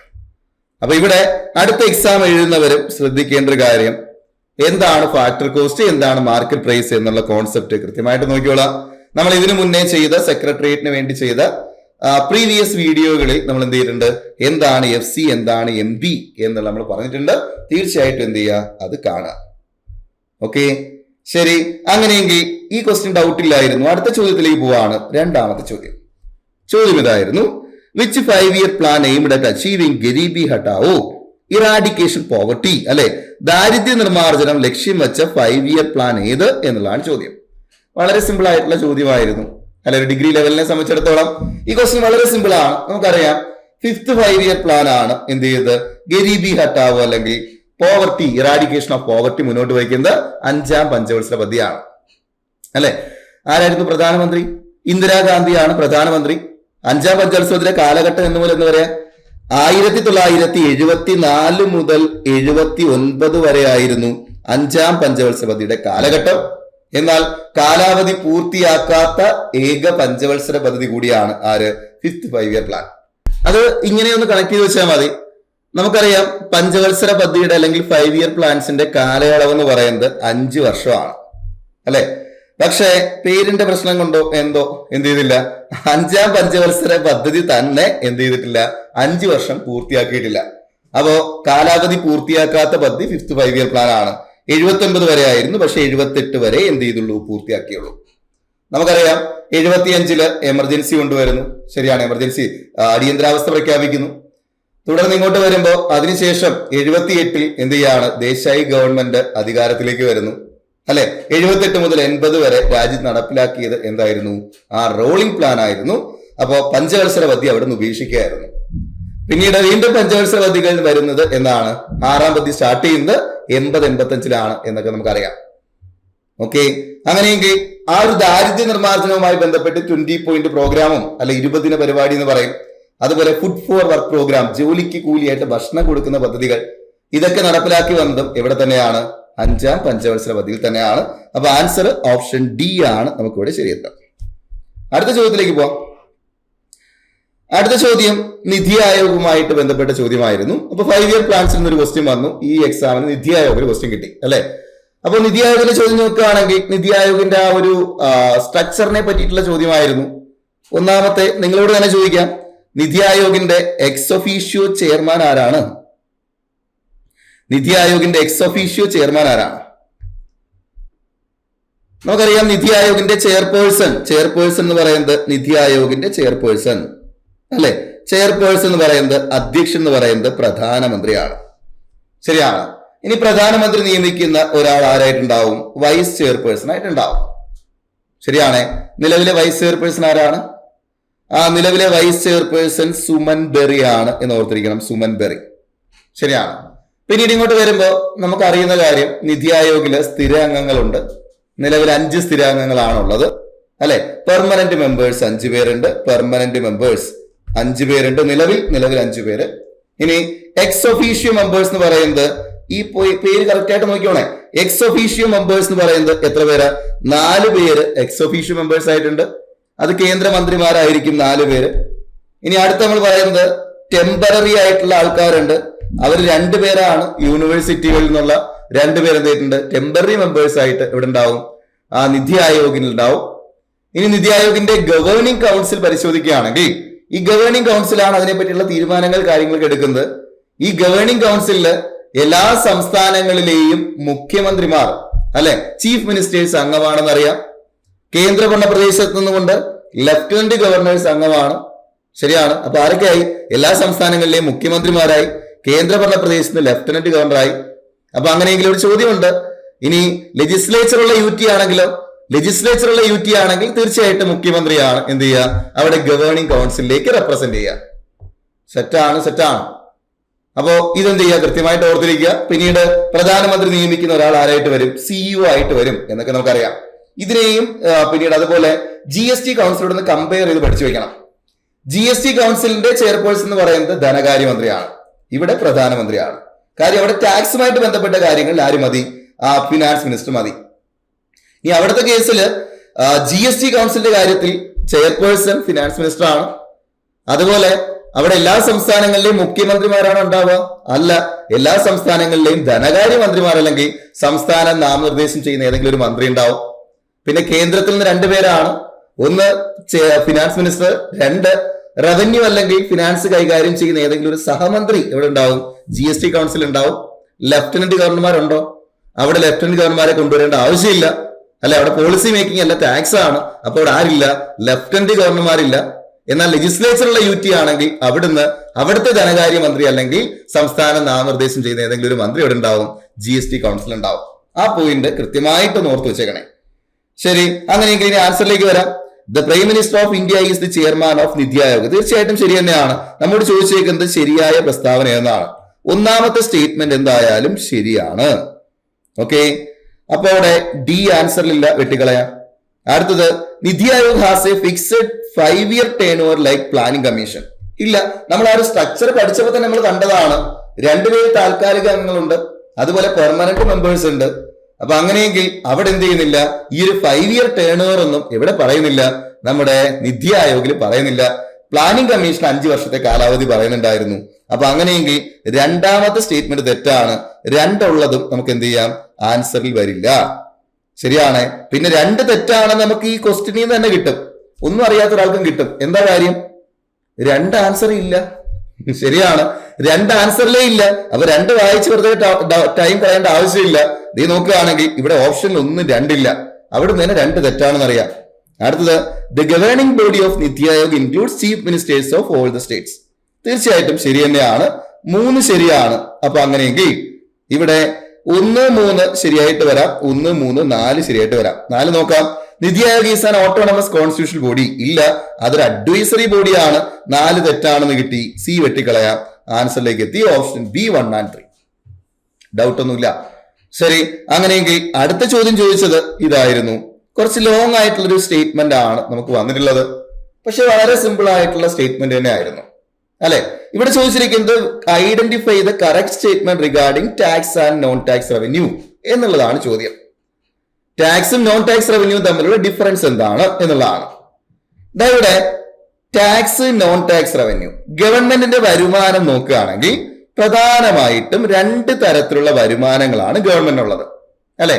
അപ്പൊ ഇവിടെ അടുത്ത എക്സാം എഴുതുന്നവരും ശ്രദ്ധിക്കേണ്ട ഒരു കാര്യം, എന്താണ് ഫാക്ടർ കോസ്റ്റ്, എന്താണ് മാർക്കറ്റ് പ്രൈസ് എന്നുള്ള കോൺസെപ്റ്റ് കൃത്യമായിട്ട് നോക്കിയോളാം. നമ്മൾ ഇതിനു മുന്നേ ചെയ്ത സെക്രട്ടേറിയറ്റിന് വേണ്ടി ചെയ്ത പ്രീവിയസ് വീഡിയോകളിൽ നമ്മൾ എന്ത് ചെയ്തിട്ടുണ്ട്? എന്താണ് FC, എന്താണ് MP എന്നുള്ള നമ്മൾ പറഞ്ഞിട്ടുണ്ട്. തീർച്ചയായിട്ടും എന്ത് ചെയ്യുക? അത് കാണുക. ഓക്കെ, ശരി. അങ്ങനെയെങ്കിൽ ഈ ക്വസ്റ്റ്യൻ ഡൗട്ട് ഇല്ലായിരുന്നു. അടുത്ത ചോദ്യത്തിലേക്ക് പോവാണ്. രണ്ടാമത്തെ ചോദ്യം ഇതായിരുന്നു, which 5-year plan aimed at achieving Garibi Hatao eradication poverty, അല്ലെ, ദാരിദ്ര്യ നിർമ്മാർജ്ജനം ലക്ഷ്യം വെച്ച 5-year പ്ലാൻ ഏത് എന്നുള്ളതാണ് ചോദ്യം. വളരെ സിമ്പിൾ ആയിട്ടുള്ള ചോദ്യമായിരുന്നു, അല്ലെ. ഒരു ഡിഗ്രി ലെവലിനെ സംബന്ധിച്ചിടത്തോളം ഈ ക്വസ്റ്റ്യൻ വളരെ സിമ്പിൾ ആണ്. നമുക്കറിയാം 5th 5-year പ്ലാൻ ആണ് എന്ത് ചെയ്തത്? ഗരീബി ഹട്ടാവോ അല്ലെങ്കിൽ പോവർട്ടി, ഇറാഡിക്കേഷൻ ഓഫ് പോവർട്ടി മുന്നോട്ട് വയ്ക്കുന്നത് 5ാം പഞ്ചവത്സര പദ്ധതിയാണ്, അല്ലെ. ആരായിരുന്നു പ്രധാനമന്ത്രി? ഇന്ദിരാഗാന്ധിയാണ് പ്രധാനമന്ത്രി. 5ാം പഞ്ചവത്സരത്തിലെ കാലഘട്ടം എന്ന് പോലെ എന്ന് പറയാം 1974 മുതൽ 79 വരെ ആയിരുന്നു 5ാം പഞ്ചവത്സര പദ്ധതിയുടെ കാലഘട്ടം. എന്നാൽ കാലാവധി പൂർത്തിയാക്കാത്ത ഏക പഞ്ചവത്സര പദ്ധതി കൂടിയാണ് ആര്? 5th 5-year plan. അത് ഇങ്ങനെയൊന്ന് കണക്ട് ചെയ്ത് വെച്ചാൽ മതി. നമുക്കറിയാം പഞ്ചവത്സര പദ്ധതിയുടെ അല്ലെങ്കിൽ 5-year പ്ലാൻസിന്റെ കാലയളവ് എന്ന് പറയുന്നത് 5 വർഷമാണ്, അല്ലെ. പക്ഷേ പേരിന്റെ പ്രശ്നം കൊണ്ടോ എന്തോ എന്ത് ചെയ്തില്ല, 5ാം പഞ്ചവത്സര പദ്ധതി തന്നെ എന്ത് ചെയ്തിട്ടില്ല? 5 വർഷം പൂർത്തിയാക്കിയിട്ടില്ല. അപ്പോ കാലാവധി പൂർത്തിയാക്കാത്ത പദ്ധതി 5th 5-year പ്ലാൻ ആണ്. 79 വരെ ആയിരുന്നു, പക്ഷെ 78 വരെ എന്ത് ചെയ്തുള്ളൂ? പൂർത്തിയാക്കിയുള്ളൂ. നമുക്കറിയാം 75 എമർജൻസി കൊണ്ടുവരുന്നു. ശരിയാണ്, എമർജൻസി അടിയന്തരാവസ്ഥ പ്രഖ്യാപിക്കുന്നു. തുടർന്ന് ഇങ്ങോട്ട് വരുമ്പോൾ അതിനുശേഷം 78 എന്ത് ചെയ്യാണ്? ദേശായി ഗവൺമെന്റ് അധികാരത്തിലേക്ക് വരുന്നു, അല്ലെ. 78 മുതൽ 80 വരെ രാജ്യത്ത് നടപ്പിലാക്കിയത് എന്തായിരുന്നു? ആ റോളിംഗ് പ്ലാൻ ആയിരുന്നു. അപ്പോ പഞ്ചവത്സര പദ്ധതി അവിടെ നിന്ന് ഉപേക്ഷിക്കുകയായിരുന്നു. പിന്നീട് വീണ്ടും പഞ്ചവത്സര പദ്ധതികൾ വരുന്നത് എന്നാണ്? 6ാം പദ്ധതി സ്റ്റാർട്ട് ചെയ്യുന്നത് 80-85 എന്നൊക്കെ നമുക്കറിയാം. ഓക്കെ, അങ്ങനെയെങ്കിൽ ആ ഒരു ദാരിദ്ര്യ നിർമ്മാർജ്ജനവുമായി ബന്ധപ്പെട്ട് 20 പോയിന്റ് പ്രോഗ്രാമും അല്ലെ 20 ദിന പരിപാടി എന്ന് പറയും. അതുപോലെ ഫുഡ് ഫോർ വർക്ക് പ്രോഗ്രാം, ജോലിക്ക് കൂലിയായിട്ട് ഭക്ഷണം കൊടുക്കുന്ന പദ്ധതികൾ, ഇതൊക്കെ നടപ്പിലാക്കി വന്നതും എവിടെ തന്നെയാണ്? 5ാം പഞ്ചവത്സര പദ്ധതിയിൽ തന്നെയാണ്. അപ്പൊ ആൻസർ ഓപ്ഷൻ ഡി ആണ് നമുക്കിവിടെ ശരിയെത്താം. അടുത്ത ചോദ്യത്തിലേക്ക് പോവാം. അടുത്ത ചോദ്യം നിതി ആയോഗുമായിട്ട് ബന്ധപ്പെട്ട ചോദ്യമായിരുന്നു. അപ്പൊ 5-year പ്ലാൻസിൽ നിന്നൊരു ക്വസ്റ്റ്യൻ വന്നു. ഈ എക്സാമിന് നിതി ആയോഗ് ഒരു ക്വസ്റ്റ്യൻ കിട്ടി, അല്ലെ. അപ്പോൾ നിതി ആയോഗിന്റെ ചോദ്യം നോക്കുകയാണെങ്കിൽ നിതി ആയോഗിന്റെ ആ ഒരു സ്ട്രക്ചറിനെ പറ്റിയിട്ടുള്ള ചോദ്യമായിരുന്നു. ഒന്നാമത്തെ നിങ്ങളോട് തന്നെ ചോദിക്കാം, നിതി ആയോഗിന്റെ എക്സ് ഒഫീഷ്യോ ചെയർമാൻ ആരാണ്? നിതി ആയോഗിന്റെ എക്സ് ഒഫീഷ്യോ ചെയർമാൻ ആരാണ്? നമുക്കറിയാം നിതി ആയോഗിന്റെ ചെയർപേഴ്സൺ എന്ന് പറയുന്നത് നിതി ആയോഗിന്റെ ചെയർപേഴ്സൺ അല്ലെ. ചെയർപേഴ്സൺ എന്ന് പറയുന്നത് അധ്യക്ഷൻ എന്ന് പറയുന്നത് പ്രധാനമന്ത്രിയാണ്. ശരിയാണ്. ഇനി പ്രധാനമന്ത്രി നിയമിക്കുന്ന ഒരാൾ ആരായിട്ടുണ്ടാവും? വൈസ് ചെയർപേഴ്സൺ ആയിട്ടുണ്ടാവും. ശരിയാണ്. നിലവിലെ വൈസ് ചെയർപേഴ്സൺ ആരാണ്? നിലവിലെ വൈസ് ചെയർപേഴ്സൺ സുമൻ ബെറി ആണ് എന്ന് ഓർത്തിരിക്കണം. സുമൻ ബെറി. ശരിയാണ്. പിന്നീട് ഇങ്ങോട്ട് വരുമ്പോൾ നമുക്ക് അറിയുന്ന കാര്യം, നിതി ആയോഗില് സ്ഥിര അംഗങ്ങളുണ്ട്. നിലവിൽ 5 സ്ഥിരാംഗങ്ങളാണുള്ളത് അല്ലെ. പെർമനന്റ് മെമ്പേഴ്സ് 5 പേരുണ്ട്. പെർമനന്റ് മെമ്പേഴ്സ് 5 പേരുണ്ട്. നിലവിൽ 5 പേര്. ഇനി എക്സ് ഒഫീഷ്യോ മെമ്പേഴ്സ് എന്ന് പറയുന്നത്, ഈ പേര് കറക്റ്റ് ആയിട്ട് നോക്കിയോണേ, എക്സ് ഒഫീഷ്യോ മെമ്പേഴ്സ് എന്ന് പറയുന്നത് എത്ര പേര്? 4 പേര് എക്സ് ഒഫീഷ്യോ മെമ്പേഴ്സ് ആയിട്ടുണ്ട്. അത് കേന്ദ്രമന്ത്രിമാരായിരിക്കും 4 പേര്. ഇനി അടുത്ത് നമ്മൾ പറയുന്നത് ടെമ്പററി ആയിട്ടുള്ള ആൾക്കാരുണ്ട്. അവർ 2 പേരാണ്. യൂണിവേഴ്സിറ്റികളിൽ നിന്നുള്ള 2 പേര് എന്തായിട്ടുണ്ട്? ടെമ്പററി മെമ്പേഴ്സ് ആയിട്ട് ഇവിടെ ഉണ്ടാവും, നിതി ആയോഗിൽ ഉണ്ടാവും. ഇനി നിതി ആയോഗിന്റെ ഗവേണിംഗ് കൗൺസിൽ പരിശോധിക്കുകയാണെങ്കിൽ, ഈ ഗവേണിംഗ് കൗൺസിലാണ് അതിനെപ്പറ്റിയുള്ള തീരുമാനങ്ങൾ കാര്യങ്ങളൊക്കെ എടുക്കുന്നത്. ഈ ഗവേണിംഗ് കൗൺസിലില് എല്ലാ സംസ്ഥാനങ്ങളിലെയും മുഖ്യമന്ത്രിമാർ അല്ലെ, ചീഫ് മിനിസ്റ്റേഴ്സ് അംഗമാണെന്ന് അറിയാം. കേന്ദ്രഭരണ പ്രദേശത്ത് നിന്നുകൊണ്ട് ലഫ്റ്റനന്റ് ഗവർണേഴ്സ് അംഗമാണ്. ശരിയാണ്. അപ്പൊ ആരൊക്കെയായി? എല്ലാ സംസ്ഥാനങ്ങളിലെയും മുഖ്യമന്ത്രിമാരായി, കേന്ദ്രഭരണ പ്രദേശത്ത് ലഫ്റ്റനന്റ് ഗവർണറായി. അപ്പൊ അങ്ങനെയെങ്കിലും ഒരു ചോദ്യമുണ്ട്, ഇനി ലെജിസ്ലേച്ചറുള്ള യൂറ്റി ആണെങ്കിലോ? ലെജിസ്ലേച്ചറുള്ള യൂറ്റി ആണെങ്കിൽ തീർച്ചയായിട്ടും മുഖ്യമന്ത്രിയാണ് എന്ത് ചെയ്യുക? അവിടെ ഗവേണിംഗ് കൗൺസിലിലേക്ക് റെപ്രസെന്റ് ചെയ്യുക. സെറ്റാണ്. അപ്പോ ഇതെന്ത് ചെയ്യുക? കൃത്യമായിട്ട് ഓർത്തിരിക്കുക. പിന്നീട് പ്രധാനമന്ത്രി നിയമിക്കുന്ന ഒരാൾ ആരായിട്ട് വരും? സിഇഒ ആയിട്ട് വരും എന്നൊക്കെ നമുക്കറിയാം. ഇതിനെയും പിന്നീട് അതുപോലെ GST കൗൺസിലോട് ഒന്ന് കമ്പയർ ചെയ്ത് പഠിച്ചു വെക്കണം. GST കൗൺസിലിന്റെ ചെയർപേഴ്സൺ എന്ന് പറയുന്നത് ധനകാര്യമന്ത്രിയാണ്, ഇവിടെ പ്രധാനമന്ത്രിയാണ്. കാര്യം അവിടെ ടാക്സുമായിട്ട് ബന്ധപ്പെട്ട കാര്യങ്ങളിൽ ആര് മതി? ഫിനാൻസ് മിനിസ്റ്റർ മതി. ഇനി അവിടുത്തെ കേസിൽ GST കൗൺസിലിന്റെ കാര്യത്തിൽ ചെയർപേഴ്സൺ ഫിനാൻസ് മിനിസ്റ്റർ ആണ്. അതുപോലെ അവിടെ എല്ലാ സംസ്ഥാനങ്ങളിലെയും മുഖ്യമന്ത്രിമാരാണ് ഉണ്ടാവുക? അല്ല, എല്ലാ സംസ്ഥാനങ്ങളിലെയും ധനകാര്യമന്ത്രിമാർ അല്ലെങ്കിൽ സംസ്ഥാനം നാമനിർദ്ദേശം ചെയ്യുന്ന ഏതെങ്കിലും ഒരു മന്ത്രി ഉണ്ടാവും. പിന്നെ കേന്ദ്രത്തിൽ നിന്ന് 2 പേരാണ്. ഒന്ന് ഫിനാൻസ് മിനിസ്റ്റർ, 2 റവന്യൂ അല്ലെങ്കിൽ ഫിനാൻസ് കൈകാര്യം ചെയ്യുന്ന ഏതെങ്കിലും ഒരു സഹമന്ത്രി എവിടെ ഉണ്ടാവും? GST കൗൺസിൽ ഉണ്ടാവും. ലഫ്റ്റനന്റ് ഗവർണർമാരുണ്ടോ? അവിടെ ലഫ്റ്റനന്റ് ഗവർണർമാരെ കൊണ്ടുവരേണ്ട ആവശ്യമില്ല അല്ലെ. അവിടെ പോളിസി മേക്കിംഗ് അല്ല, ടാക്സ് ആണ്. അപ്പോൾ അവിടെ ആരില്ല? ലഫ്റ്റനന്റ് ഗവർണർമാരില്ല. എന്നാൽ ലെജിസ്ലേച്ചറുള്ള യൂറ്റി ആണെങ്കിൽ അവിടുന്ന് അവിടുത്തെ ധനകാര്യമന്ത്രി അല്ലെങ്കിൽ സംസ്ഥാനം നാമനിർദ്ദേശം ചെയ്യുന്ന ഏതെങ്കിലും ഒരു മന്ത്രി അവിടെ ഉണ്ടാവും. GST കൗൺസിൽ ഉണ്ടാവും. ആ പോയിന്റ് കൃത്യമായിട്ട് ഓർത്ത് വെച്ചേക്കണേ. ശരി, അങ്ങനെയെങ്കിൽ ഇനി ആൻസറിലേക്ക് വരാം. The prime minister of India is the chairman of NITI Aayog. തീർച്ചയായിട്ടും ശരി തന്നെയാണ്. നമ്മോട് ചോദിച്ചേക്കുന്നത് ശരിയായ പ്രസ്താവന എന്നാണ്. ഒന്നാമത്തെ സ്റ്റേറ്റ്മെന്റ് എന്തായാലും ശരിയാണ്. ഓക്കെ, അപ്പൊ അവിടെ ഡി ആൻസറിലില്ല, വെട്ടിക്കളയാം. അടുത്തത് NITI Aayog has A fixed 5-year turn over like planning commission. ഇല്ല, നമ്മൾ ആ ഒരു സ്ട്രക്ചർ പഠിച്ചപ്പോൾ തന്നെ നമ്മൾ കണ്ടതാണ്. 2 പേര് താൽക്കാലിക അംഗങ്ങളുണ്ട്, അതുപോലെ പെർമനന്റ് മെമ്പേഴ്സ് ഉണ്ട്. അപ്പൊ അങ്ങനെയെങ്കിൽ അവിടെ എന്ത് ചെയ്യുന്നില്ല? ഈ ഒരു 5-year ടേൺ ഓവർ ഒന്നും ഇവിടെ പറയുന്നില്ല, നമ്മുടെ നിതി ആയോഗിൽ പറയുന്നില്ല. പ്ലാനിംഗ് കമ്മീഷൻ 5 വർഷത്തെ കാലാവധി പറയുന്നുണ്ടായിരുന്നു. അപ്പൊ അങ്ങനെയെങ്കിൽ രണ്ടാമത്തെ സ്റ്റേറ്റ്മെന്റ് തെറ്റാണ്. 2 ഉള്ളതും നമുക്ക് എന്ത് ചെയ്യാം? ആൻസറിൽ വരില്ല. ശരിയാണ്. പിന്നെ 2 തെറ്റാണെന്ന് നമുക്ക് ഈ ക്വസ്റ്റ്യനിൽ നിന്ന് തന്നെ കിട്ടും. ഒന്നും അറിയാത്ത ഒരാൾക്കും കിട്ടും. എന്താ കാര്യം? 2 ആൻസർ ഇല്ല. ശരിയാണ്, 2 ആൻസറിലേ ഇല്ല. അപ്പൊ 2 വായിച്ച് വെറുതെ ടൈം കളയേണ്ട ആവശ്യമില്ല. നീ നോക്കുകയാണെങ്കിൽ ഇവിടെ ഓപ്ഷനിൽ 1, 2 ഇല്ല. അവിടെ നിന്ന് 2 തെറ്റാണെന്ന് അറിയാം. അടുത്തത് the governing body of NITI Aayog includes chief ministers of all the States. തീർച്ചയായിട്ടും ശരി തന്നെയാണ്. 3 ശരിയാണ്. അപ്പൊ അങ്ങനെയെങ്കിൽ ഇവിടെ 1, 3 ശരിയായിട്ട് വരാം. 1, 3, 4 ശരിയായിട്ട് വരാം. 4 നോക്കാം. NITI Aayog is an autonomous constitutional body. ഇല്ല, അതൊരു അഡ്വൈസറി ബോഡിയാണ്. 4 തെറ്റാണെന്ന് കിട്ടി. സി വെട്ടിക്കളയാം. ആൻസറിലേക്ക് എത്തി. Option B 1 and 3. ഡൗട്ട് ഒന്നുമില്ല. ശരി, അങ്ങനെയെങ്കിൽ അടുത്ത ചോദ്യം ചോദിച്ചത് ഇതായിരുന്നു. കുറച്ച് ലോങ് ആയിട്ടുള്ളൊരു സ്റ്റേറ്റ്മെന്റ് ആണ് നമുക്ക് വന്നിട്ടുള്ളത്. പക്ഷെ വളരെ സിമ്പിൾ ആയിട്ടുള്ള സ്റ്റേറ്റ്മെന്റ് തന്നെ ആയിരുന്നു അല്ലെ. ഇവിടെ ചോദിച്ചിരിക്കുന്നത് identify the correct statement regarding tax and non tax revenue എന്നുള്ളതാണ് ചോദ്യം. ടാക്സും നോൺ ടാക്സ് റവന്യൂ തമ്മിലുള്ള ഡിഫറൻസ് എന്താണ് എന്നുള്ളതാണ്. ഇവിടെ ടാക്സ്, നോൺ ടാക്സ് റവന്യൂ, ഗവൺമെന്റിന്റെ വരുമാനം നോക്കുകയാണെങ്കിൽ പ്രധാനമായിട്ടും 2 തരത്തിലുള്ള വരുമാനങ്ങളാണ് ഗവൺമെന്റ് ഉള്ളത്. അല്ലെ?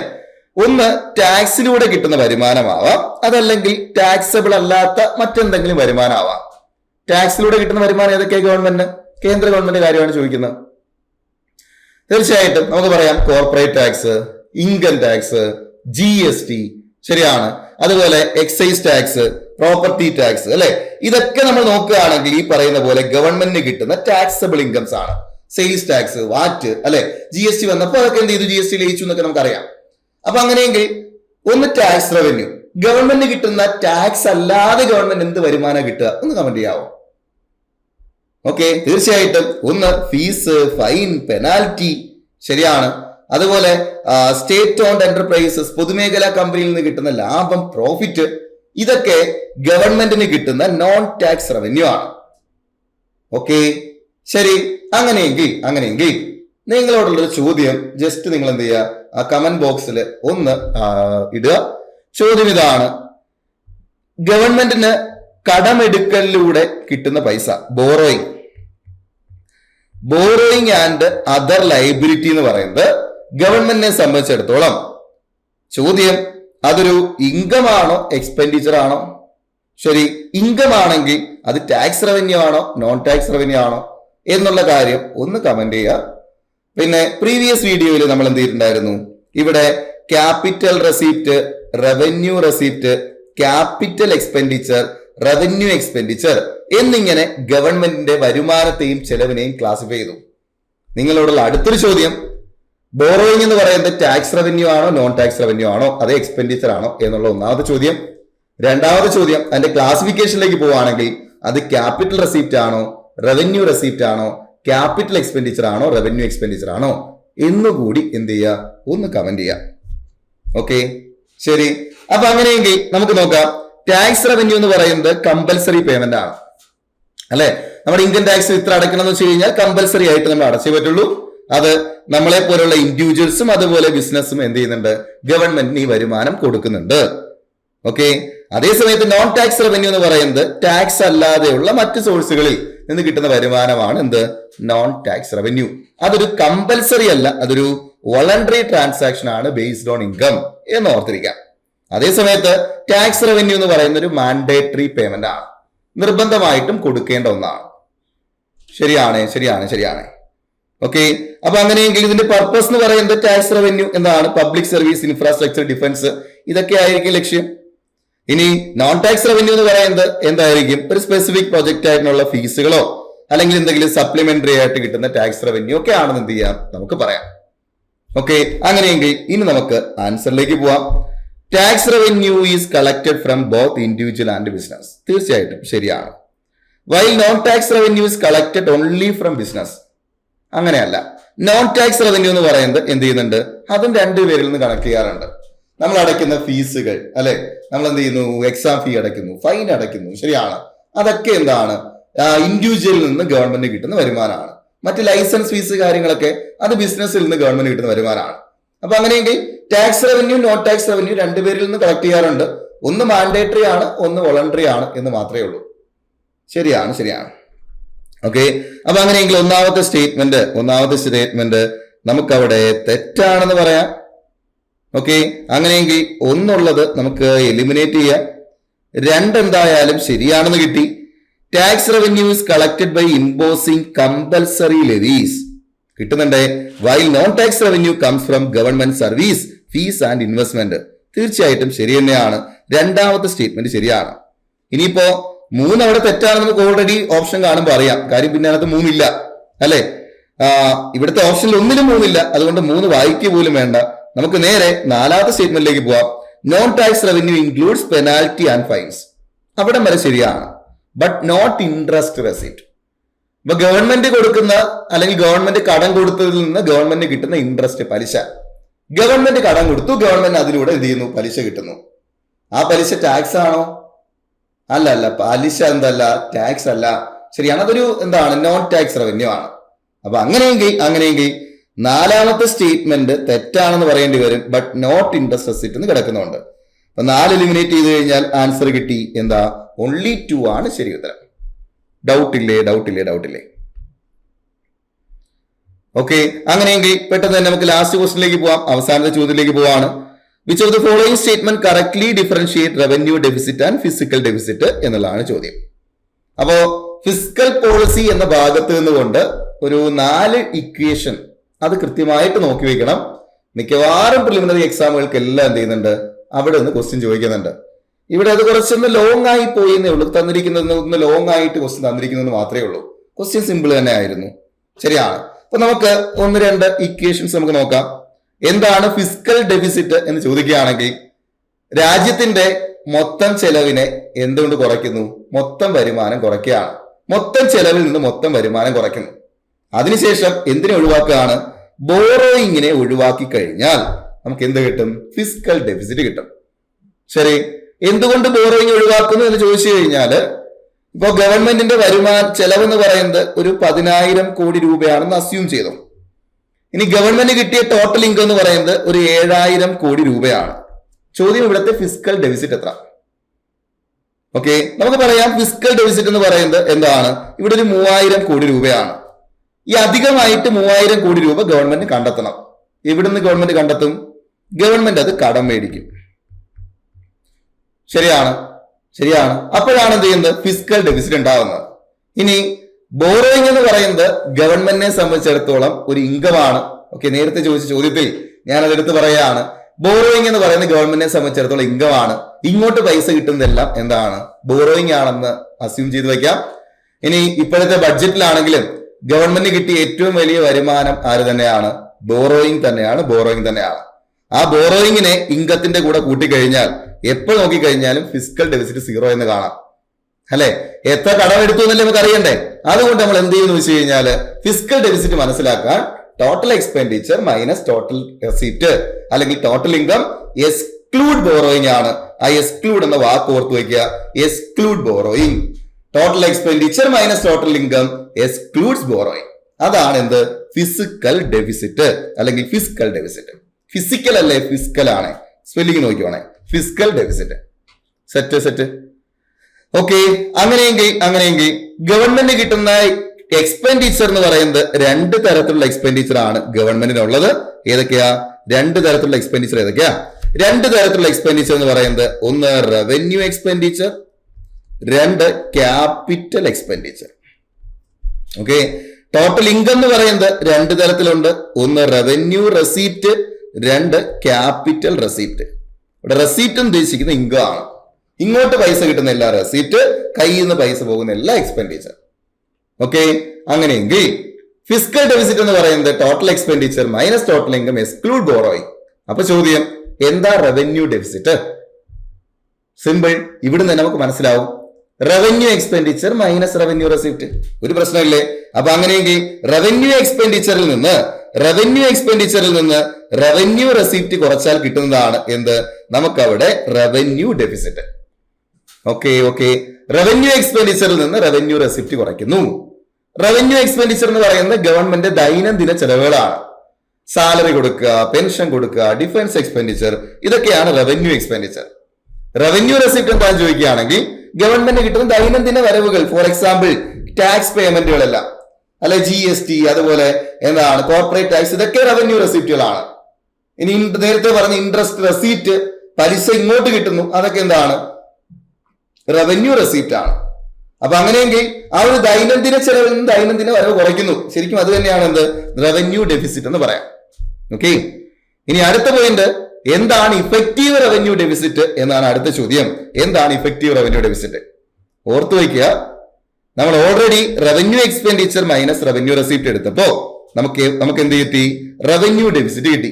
ഒന്ന് ടാക്സിലൂടെ കിട്ടുന്ന വരുമാനമാവാം, അതല്ലെങ്കിൽ ടാക്സബിൾ അല്ലാത്ത മറ്റെന്തെങ്കിലും വരുമാനമാവാം. ടാക്സിലൂടെ കിട്ടുന്ന വരുമാനം ഏതൊക്കെ? ഗവൺമെന്റ്, കേന്ദ്ര ഗവൺമെന്റ് കാര്യമാണ് ചോദിക്കുന്നത്. തീർച്ചയായിട്ടും നമുക്ക് പറയാം corporate tax, income tax, GST, ശരിയാണ്. അതുപോലെ എക്സൈസ് ടാക്സ്, പ്രോപ്പർട്ടി ടാക്സ്, അല്ലെ? ഇതൊക്കെ നമ്മൾ നോക്കുകയാണെങ്കിൽ ഈ പറയുന്ന പോലെ ഗവൺമെന്റിന് കിട്ടുന്ന ടാക്സബിൾ ഇൻകംസ് ആണ്. സെയിൽസ് ടാക്സ്, വാറ്റ്, അല്ലെ? GST വന്നപ്പോൾ അതൊക്കെ എന്ത് ചെയ്തു? GST ലയിച്ചു എന്നൊക്കെ നമുക്കറിയാം. അപ്പൊ അങ്ങനെയെങ്കിൽ ഒന്ന് ടാക്സ് റവന്യൂ, ഗവൺമെന്റിന് കിട്ടുന്ന ടാക്സ് അല്ലാതെ ഗവൺമെന്റ് എന്ത് വരുമാനം കിട്ടുക ഒന്ന് കമന്റ് ചെയ്യാവോ? ഓക്കെ, തീർച്ചയായിട്ടും ഒന്ന് ഫീസ്, ഫൈൻ, പെനാൽറ്റി, ശരിയാണ്. അതുപോലെ സ്റ്റേറ്റ് ഓൺഡ് എന്റർപ്രൈസസ്, പൊതുമേഖലാ കമ്പനിയിൽ നിന്ന് കിട്ടുന്ന ലാഭം, പ്രോഫിറ്റ്, ഇതൊക്കെ ഗവൺമെന്റിന് കിട്ടുന്ന നോൺ ടാക്സ് റവന്യൂ ആണ്. ഓക്കെ, ശരി. അങ്ങനെയെങ്കിൽ നിങ്ങളോടുള്ളൊരു ചോദ്യം ജസ്റ്റ് നിങ്ങൾ എന്ത് ചെയ്യുക, ആ കമന്റ് ബോക്സിൽ ഒന്ന് ഇടുക. ചോദ്യം ഇതാണ്: ഗവൺമെന്റിന് കടമെടുക്കലിലൂടെ കിട്ടുന്ന പൈസ, ബോറോയിങ് ആൻഡ് അതർ ലയബിലിറ്റി എന്ന് പറയുന്നത് ഗവൺമെന്റിനെ സംബന്ധിച്ചിടത്തോളം ചോദ്യം അതൊരു ഇൻകം ആണോ എക്സ്പെൻഡിച്ചർ ആണോ? ശരി, ഇൻകം ആണെങ്കിൽ അത് ടാക്സ് റവന്യൂ ആണോ നോൺ ടാക്സ് റവന്യൂ ആണോ എന്നുള്ള കാര്യം ഒന്ന് കമന്റ് ചെയ്യുക. പിന്നെ പ്രീവിയസ് വീഡിയോയിൽ നമ്മൾ എന്ത് ചെയ്തിട്ടുണ്ടായിരുന്നു? ഇവിടെ capital receipt, revenue receipt, capital expenditure, revenue expenditure എന്നിങ്ങനെ ഗവൺമെന്റിന്റെ വരുമാനത്തെയും ചെലവിനെയും ക്ലാസിഫൈ ചെയ്തു. നിങ്ങളോടുള്ള അടുത്തൊരു ചോദ്യം, ബോറോയിങ് എന്ന് പറയുന്നത് ടാക്സ് റവന്യൂ ആണോ നോൺ ടാക്സ് റവന്യൂ ആണോ അതേ എക്സ്പെൻഡിച്ചർ ആണോ എന്നുള്ള ഒന്നാമത്തെ ചോദ്യം. രണ്ടാമത്തെ ചോദ്യം, അതിന്റെ ക്ലാസിഫിക്കേഷനിലേക്ക് പോവുകയാണെങ്കിൽ അത് ക്യാപിറ്റൽ റെസീപ്റ്റ് ആണോ, റവന്യൂ റെസീപ്റ്റ് ആണോ, ക്യാപിറ്റൽ എക്സ്പെൻഡിച്ചർ ആണോ, റവന്യൂ എക്സ്പെൻഡിച്ചർ ആണോ എന്നുകൂടി എന്ത് ചെയ്യുക, ഒന്ന് കമന്റ് ചെയ്യുക. ഓക്കെ, ശരി. അപ്പൊ അങ്ങനെയെങ്കിൽ നമുക്ക് നോക്കാം. ടാക്സ് റവന്യൂ എന്ന് പറയുന്നത് കമ്പൽസറി പേയ്മെന്റ് ആണ്, അല്ലെ? നമ്മുടെ ഇൻകം ടാക്സ് ഇത്ര അടയ്ക്കണം എന്ന് വെച്ച് കഴിഞ്ഞാൽ കമ്പൽസറി ആയിട്ട് നമ്മൾ അടച്ചേ പറ്റുള്ളൂ. അത് നമ്മളെ പോലുള്ള ഇൻഡിവിജ്വൽസും അതുപോലെ ബിസിനസ്സും എന്ത് ചെയ്യുന്നുണ്ട്? ഗവൺമെന്റിന് ഈ വരുമാനം കൊടുക്കുന്നുണ്ട്. ഓക്കെ, അതേസമയത്ത് നോൺ ടാക്സ് റവന്യൂ എന്ന് പറയുന്നത് ടാക്സ് അല്ലാതെയുള്ള മറ്റ് സോഴ്സുകളിൽ നിന്ന് കിട്ടുന്ന വരുമാനമാണ് എന്ത്? Non tax revenue. അതൊരു കമ്പൽസറി അല്ല, അതൊരു വോളണ്ടറി ട്രാൻസാക്ഷൻ ആണ്, ബേസ്ഡ് ഓൺ ഇൻകം എന്ന് ഓർത്തിരിക്കാം. അതേസമയത്ത് ടാക്സ് റവന്യൂ എന്ന് പറയുന്ന ഒരു മാൻഡേറ്ററി പേയ്മെന്റ് ആണ്, നിർബന്ധമായിട്ടും കൊടുക്കേണ്ട ഒന്നാണ്. ശരിയാണ്. ഓക്കെ, അപ്പൊ അങ്ങനെയെങ്കിൽ ഇതിന്റെ പർപ്പസ് എന്ന് പറയുന്നത് ടാക്സ് റവന്യൂ എന്താണ്? പബ്ലിക് സർവീസ്, ഇൻഫ്രാസ്ട്രക്ചർ, ഡിഫൻസ്, ഇതൊക്കെ ആയിരിക്കും ലക്ഷ്യം. ഇനി നോൺ ടാക്സ് റവന്യൂ എന്ന് പറയുന്നത് എന്തായിരിക്കും? ഒരു സ്പെസിഫിക് പ്രൊജക്റ്റ് ആയിട്ടുള്ള ഫീസുകളോ അല്ലെങ്കിൽ എന്തെങ്കിലും സപ്ലിമെന്ററി ആയിട്ട് കിട്ടുന്ന ടാക്സ് റവന്യൂ ഒക്കെ ആണെന്ന് എന്ത് ചെയ്യാം, നമുക്ക് പറയാം. ഓക്കെ, അങ്ങനെയെങ്കിൽ ഇനി നമുക്ക് ആൻസറിലേക്ക് പോവാം. Tax revenue is collected from both individual and business. തീർച്ചയായിട്ടും ശരിയാണ്. While non tax revenue is collected only from business. അങ്ങനെയല്ല, നോൺ ടാക്സ് റവന്യൂ എന്ന് പറയുന്നത് എന്ത് ചെയ്യുന്നുണ്ട്? അതും രണ്ടുപേരിൽ നിന്ന് കണക്ട് ചെയ്യാറുണ്ട്. നമ്മൾ അടയ്ക്കുന്ന ഫീസുകൾ, അല്ലെ? നമ്മൾ എന്ത് ചെയ്യുന്നു? എക്സാം ഫീ അടയ്ക്കുന്നു, ഫൈൻ അടയ്ക്കുന്നു, ശരിയാണ്. അതൊക്കെ എന്താണ്? ഇൻഡിവിജ്വലിൽ നിന്ന് ഗവൺമെന്റ് കിട്ടുന്ന വരുമാനമാണ്. മറ്റ് ലൈസൻസ് ഫീസ് കാര്യങ്ങളൊക്കെ അത് ബിസിനസ്സിൽ നിന്ന് ഗവൺമെന്റ് കിട്ടുന്ന വരുമാനമാണ്. അപ്പൊ അങ്ങനെയെങ്കിൽ tax revenue non tax revenue രണ്ടുപേരിൽ നിന്ന് കളക്ട് ചെയ്യാറുണ്ട്. ഒന്ന് മാൻഡേറ്ററി ആണ്, ഒന്ന് വോളണ്ടറി ആണ് എന്ന് മാത്രമേ ഉള്ളൂ. ശരിയാണ്. ഓക്കെ, അപ്പൊ അങ്ങനെയെങ്കിൽ ഒന്നാമത്തെ സ്റ്റേറ്റ്മെന്റ് നമുക്കവിടെ തെറ്റാണെന്ന് പറയാം. ഓക്കെ, അങ്ങനെയെങ്കിൽ ഒന്നുള്ളത് നമുക്ക് എലിമിനേറ്റ് ചെയ്യാം. രണ്ടെന്തായാലും ശരിയാണെന്ന് കിട്ടി. Tax revenue is collected by imposing compulsory levies കിട്ടുന്നുണ്ട്. While non tax revenue comes from government service, fees and investment. തീർച്ചയായിട്ടും ശരി തന്നെയാണ്. രണ്ടാമത്തെ സ്റ്റേറ്റ്മെന്റ് ശരിയാണ്. ഇനിയിപ്പോ 3 അവിടെ തെറ്റാണ് നമുക്ക് ഓൾറെഡി ഓപ്ഷൻ കാണുമ്പോൾ അറിയാം. കാര്യം പിന്നെ അതിനകത്ത് 3 ഇല്ല, അല്ലെ? ഇവിടുത്തെ ഓപ്ഷനിൽ 1-ലും 3 ഇല്ല, അതുകൊണ്ട് 3 വായിക്കുക പോലും വേണ്ട. നമുക്ക് നേരെ 4ാമത്തെ സ്റ്റേറ്റ്മെന്റിലേക്ക് പോവാം. Non tax revenue includes penalty and finds. അവിടെ വരെ ശരിയാണ്, ബട്ട് നോട്ട് ഇൻട്രസ്റ്റ് റെസിപ്റ്റ്. ഇപ്പൊ ഗവൺമെന്റ് കൊടുക്കുന്ന അല്ലെങ്കിൽ ഗവൺമെന്റ് കടം കൊടുത്തതിൽ നിന്ന് ഗവൺമെന്റ് കിട്ടുന്ന ഇൻട്രസ്റ്റ്, പലിശ. ഗവൺമെന്റ് കടം കൊടുത്തു, ഗവൺമെന്റ് അതിലൂടെ എന്ത് ചെയ്യുന്നു? പലിശ കിട്ടുന്നു. ആ പലിശ ടാക്സ് ആണോ? അല്ല, പലിശ എന്തല്ല, ടാക്സ് അല്ല. ശരിയാണ്, അതൊരു എന്താണ്? നോൺ ടാക്സ് റവന്യൂ ആണ്. അപ്പൊ അങ്ങനെയെങ്കിൽ 4ാമത്തെ സ്റ്റേറ്റ്മെന്റ് തെറ്റാണെന്ന് പറയേണ്ടി വരും. ബട്ട് നോട്ട് ഇൻട്രസ്റ്റ് റെസിപ്റ്റ് എന്ന് കിടക്കുന്നുണ്ട്. അപ്പൊ 4 എലിമിനേറ്റ് ചെയ്ത് കഴിഞ്ഞാൽ ആൻസർ കിട്ടി. എന്താ? ഓൺലി 2 ആണ് ശരി ഉത്തരം. ഡൗട്ടില്ലേ? ഓക്കെ, അങ്ങനെയെങ്കിൽ പെട്ടെന്ന് തന്നെ നമുക്ക് ലാസ്റ്റ് ക്വസ്റ്റിലേക്ക് പോവാം, അവസാനത്തെ ചോദ്യത്തിലേക്ക് പോവാണ്. Which of the following statement correctly differentiate revenue deficit and physical deficit എന്നുള്ളതാണ് ചോദ്യം. അപ്പോ ഫിസിക്കൽ പോളിസി എന്ന ഭാഗത്ത് നിന്നുകൊണ്ട് ഒരു 4 ഇക്വേഷൻ അത് കൃത്യമായിട്ട് നോക്കി വെക്കണം. മിക്കവാറും പ്രിലിമിനറി എക്സാമുകൾക്ക് എല്ലാം എന്ത് ചെയ്യുന്നുണ്ട്, അവിടെ നിന്ന് ക്വസ്റ്റ്യൻ ചോദിക്കുന്നുണ്ട്. ഇവിടെ അത് കുറച്ചൊന്ന് ലോങ് ആയി പോയെന്നേ ഉള്ളൂ, തന്നിരിക്കുന്ന ലോങ് ആയിട്ട് ക്വസ്റ്റ്യൻ തന്നിരിക്കുന്നത് മാത്രമേ ഉള്ളൂ. ക്വസ്റ്റ്യൻ സിമ്പിൾ തന്നെ ആയിരുന്നു. ശരിയാണ്. അപ്പൊ നമുക്ക് 1-2 ഇക്വേഷൻസ് നമുക്ക് നോക്കാം. എന്താണ് ഫിസിക്കൽ ഡെഫിസിറ്റ് എന്ന് ചോദിക്കുകയാണെങ്കിൽ, രാജ്യത്തിന്റെ മൊത്തം ചെലവിനെ എന്തുകൊണ്ട് കുറയ്ക്കുന്നു? മൊത്തം വരുമാനം കുറയ്ക്കുകയാണ്. മൊത്തം ചെലവിൽ നിന്ന് മൊത്തം വരുമാനം കുറയ്ക്കുന്നു. അതിനുശേഷം എന്തിനെ ഒഴിവാക്കുകയാണ്? ബോറോയിങ്ങിനെ ഒഴിവാക്കി കഴിഞ്ഞാൽ നമുക്ക് എന്ത് കിട്ടും? ഫിസിക്കൽ ഡെഫിസിറ്റ് കിട്ടും. ശരി, എന്തുകൊണ്ട് ബോറോയിങ് ഒഴിവാക്കുന്നു എന്ന് ചോദിച്ചു കഴിഞ്ഞാല്, ഇപ്പോ ഗവൺമെന്റിന്റെ ചെലവെന്ന് പറയുന്നത് ഒരു 10,000 കോടി രൂപയാണെന്ന് അസ്യൂം ചെയ്തു. ഇനി ഗവൺമെന്റ് കിട്ടിയ ടോട്ടൽ ഇൻകം എന്ന് പറയുന്നത് ഒരു 7,000 കോടി രൂപയാണ്. ചോദ്യം ഇവിടുത്തെ ഫിസിക്കൽ ഡെഫിസിറ്റ് എത്ര? ഓക്കെ, നമുക്ക് പറയാം ഫിസിക്കൽ ഡെഫിസിറ്റ് എന്ന് പറയുന്നത് എന്താണ്? ഇവിടെ ഒരു 3,000 കോടി രൂപയാണ്. ഈ അധികമായിട്ട് 3,000 കോടി രൂപ ഗവൺമെന്റ് കണ്ടെത്തണം. എവിടുന്ന് ഗവൺമെന്റ് കണ്ടെത്തും? ഗവൺമെന്റ് അത് കടം മേടിക്കും. ശരിയാണ്. അപ്പോഴാണ് എന്ത് ചെയ്യുന്നത്? ഫിസിക്കൽ ഡെഫിസിറ്റ് ഉണ്ടാവുന്നത്. ഇനി ബോറോയിങ് എന്ന് പറയുന്നത് ഗവൺമെന്റിനെ സംബന്ധിച്ചിടത്തോളം ഒരു ഇൻകമാണ്. ഓക്കെ, നേരത്തെ ചോദിച്ച ചോദ്യത്തിൽ ഞാൻ അതെടുത്ത് പറയുകയാണ്. ബോറോയിങ് എന്ന് പറയുന്നത് ഗവൺമെന്റിനെ സംബന്ധിച്ചിടത്തോളം ഇൻകമാണ്. ഇങ്ങോട്ട് പൈസ കിട്ടുന്നതെല്ലാം എന്താണ്? ബോറോയിങ് ആണെന്ന് അസ്യൂം ചെയ്ത് വയ്ക്കാം. ഇനി ഇപ്പോഴത്തെ ബഡ്ജറ്റിലാണെങ്കിലും ഗവൺമെന്റിന് കിട്ടിയ ഏറ്റവും വലിയ വരുമാനം ആര് തന്നെയാണ്? ബോറോയിങ് തന്നെയാണ്. ആ ബോറോയിങ്ങിനെ ഇൻകത്തിന്റെ കൂടെ കൂട്ടിക്കഴിഞ്ഞാൽ എപ്പോൾ നോക്കിക്കഴിഞ്ഞാലും ഫിസിക്കൽ ഡെഫിസിറ്റ് 0 എന്ന് കാണാം. അല്ലെ, എത്ര കടം എടുത്തു എന്നല്ലേ നമുക്ക് അറിയണ്ടേ? അതുകൊണ്ട് നമ്മൾ എന്ത് ചെയ്യുന്നു വെച്ച് കഴിഞ്ഞാൽ, ഫിസിക്കൽ ഡെഫിസിറ്റ് മനസ്സിലാക്കാൻ total expenditure minus total receipt അല്ലെങ്കിൽ ടോട്ടൽ ഇൻകം എക്സ്ക്ലൂഡ് ബോറോയിങ് ആണ്. ആ എക്സ്ക്ലൂഡ് എന്ന വാക്ക് ഓർത്ത് വയ്ക്കുക. Exclude borrowing. Total expenditure minus total income excludes borrowing. അതാണ് എന്ത്? ഫിസിക്കൽ ഡെഫിസിറ്റ് അല്ലെങ്കിൽ ഫിസിക്കൽ ഡെഫിസിറ്റ്. ഫിസിക്കൽ അല്ലേ, ഫിസിക്കൽ ആണ്. സ്പെല്ലിംഗ് നോക്കിയോണേ, ഫിസിക്കൽ ഡെഫിസിറ്റ്. സെറ്റ്. ഓക്കെ, അങ്ങനെയെങ്കിൽ ഗവൺമെന്റ് കിട്ടുന്ന എക്സ്പെൻഡിച്ചർ എന്ന് പറയുന്നത് 2 തരത്തിലുള്ള എക്സ്പെൻഡിച്ചർ ആണ് ഗവൺമെന്റിനുള്ളത്. ഏതൊക്കെയാ 2 തരത്തിലുള്ള എക്സ്പെൻഡിച്ചർ? 2 തരത്തിലുള്ള എക്സ്പെൻഡിച്ചർ എന്ന് പറയുന്നത്, ഒന്ന് revenue expenditure, 2 capital expenditure. Okay, total income എന്ന് പറയുന്നത് 2 തരത്തിലുണ്ട്. ഒന്ന് റവന്യൂ റെസീപ്റ്റ്, 2 ക്യാപിറ്റൽ റെസീപ്റ്റ്. ഇവിടെ റെസീപ്റ്റ് ഉദ്ദേശിക്കുന്ന ഇൻകം ആണ്. ഇങ്ങോട്ട് പൈസ കിട്ടുന്ന എല്ലാ റെസീപ്റ്റ്, കയ്യിൽ നിന്ന് പൈസ പോകുന്ന എല്ലാ എക്സ്പെൻഡിച്ചർ. ഓക്കെ, അങ്ങനെയെങ്കിൽ ഫിസിക്കൽ ഡെഫിസിറ്റ് എന്ന് പറയുന്നത് total expenditure minus total income exclude borrowing. അപ്പൊ ചോദ്യം എന്താ റവന്യൂ ഡെഫിസിറ്റ്? സിമ്പിൾ, ഇവിടുന്ന് തന്നെ നമുക്ക് മനസ്സിലാവും. Revenue expenditure minus revenue receipt. ഒരു പ്രശ്നമില്ലേ? അപ്പൊ അങ്ങനെയെങ്കിൽ റവന്യൂ എക്സ്പെൻഡിച്ചറിൽ നിന്ന് റവന്യൂ റെസിപ്റ്റ് കുറച്ചാൽ കിട്ടുന്നതാണ് എന്ത്? നമുക്കവിടെ റവന്യൂ ഡെഫിസിറ്റ്. ഓക്കെ, റവന്യൂ എക്സ്പെൻഡിച്ചറിൽ നിന്ന് റവന്യൂ റെസിപ്റ്റ് കുറയ്ക്കുന്നു. റവന്യൂ എക്സ്പെൻഡിച്ചർ എന്ന് പറയുന്നത് ഗവൺമെന്റ് ദൈനംദിന ചെലവുകളാണ്. സാലറി കൊടുക്കുക, പെൻഷൻ കൊടുക്കുക, ഡിഫൻസ് എക്സ്പെൻഡിച്ചർ, ഇതൊക്കെയാണ് റവന്യൂ എക്സ്പെൻഡിച്ചർ. റവന്യൂ റെസിപ്റ്റ് എന്താണെന്ന് ചോദിക്കുകയാണെങ്കിൽ ഗവൺമെന്റ് കിട്ടുന്ന ദൈനംദിന വരവുകൾ, ഫോർ എക്സാമ്പിൾ ടാക്സ് പേയ്മെന്റുകളെല്ലാം, അല്ലെ GST, അതുപോലെ എന്താണ് കോർപ്പറേറ്റ് ടാക്സ്, ഇതൊക്കെ റവന്യൂ റെസിപ്റ്റുകളാണ്. ഇനി നേരത്തെ പറഞ്ഞ ഇൻട്രസ്റ്റ് റെസീപ്റ്റ്, പലിശ ഇങ്ങോട്ട് കിട്ടുന്നു, അതൊക്കെ എന്താണ്? റവന്യൂ റെസിപ്റ്റ് ആണ്. അപ്പൊ അങ്ങനെയെങ്കിൽ ആ ഒരു ദൈനംദിന ചെലവിൽ നിന്ന് ദൈനംദിന വരവ് കുറയ്ക്കുന്നു. ശരിക്കും അത് തന്നെയാണ് എന്ത്? റവന്യൂ ഡെഫിസിറ്റ് എന്ന് പറയാം. ഓക്കെ, ഇനി അടുത്ത പോയിന്റ്, എന്താണ് ഇഫക്റ്റീവ് റവന്യൂ ഡെഫിസിറ്റ് എന്നാണ് അടുത്ത ചോദ്യം. എന്താണ് ഇഫക്റ്റീവ് റവന്യൂ ഡെഫിസിറ്റ്? ഓർത്തു വയ്ക്കുക, നമ്മൾ already revenue expenditure minus revenue receipt എടുത്തപ്പോ നമുക്ക് എന്ത് കിട്ടി? റവന്യൂ ഡെഫിസിറ്റ് കിട്ടി.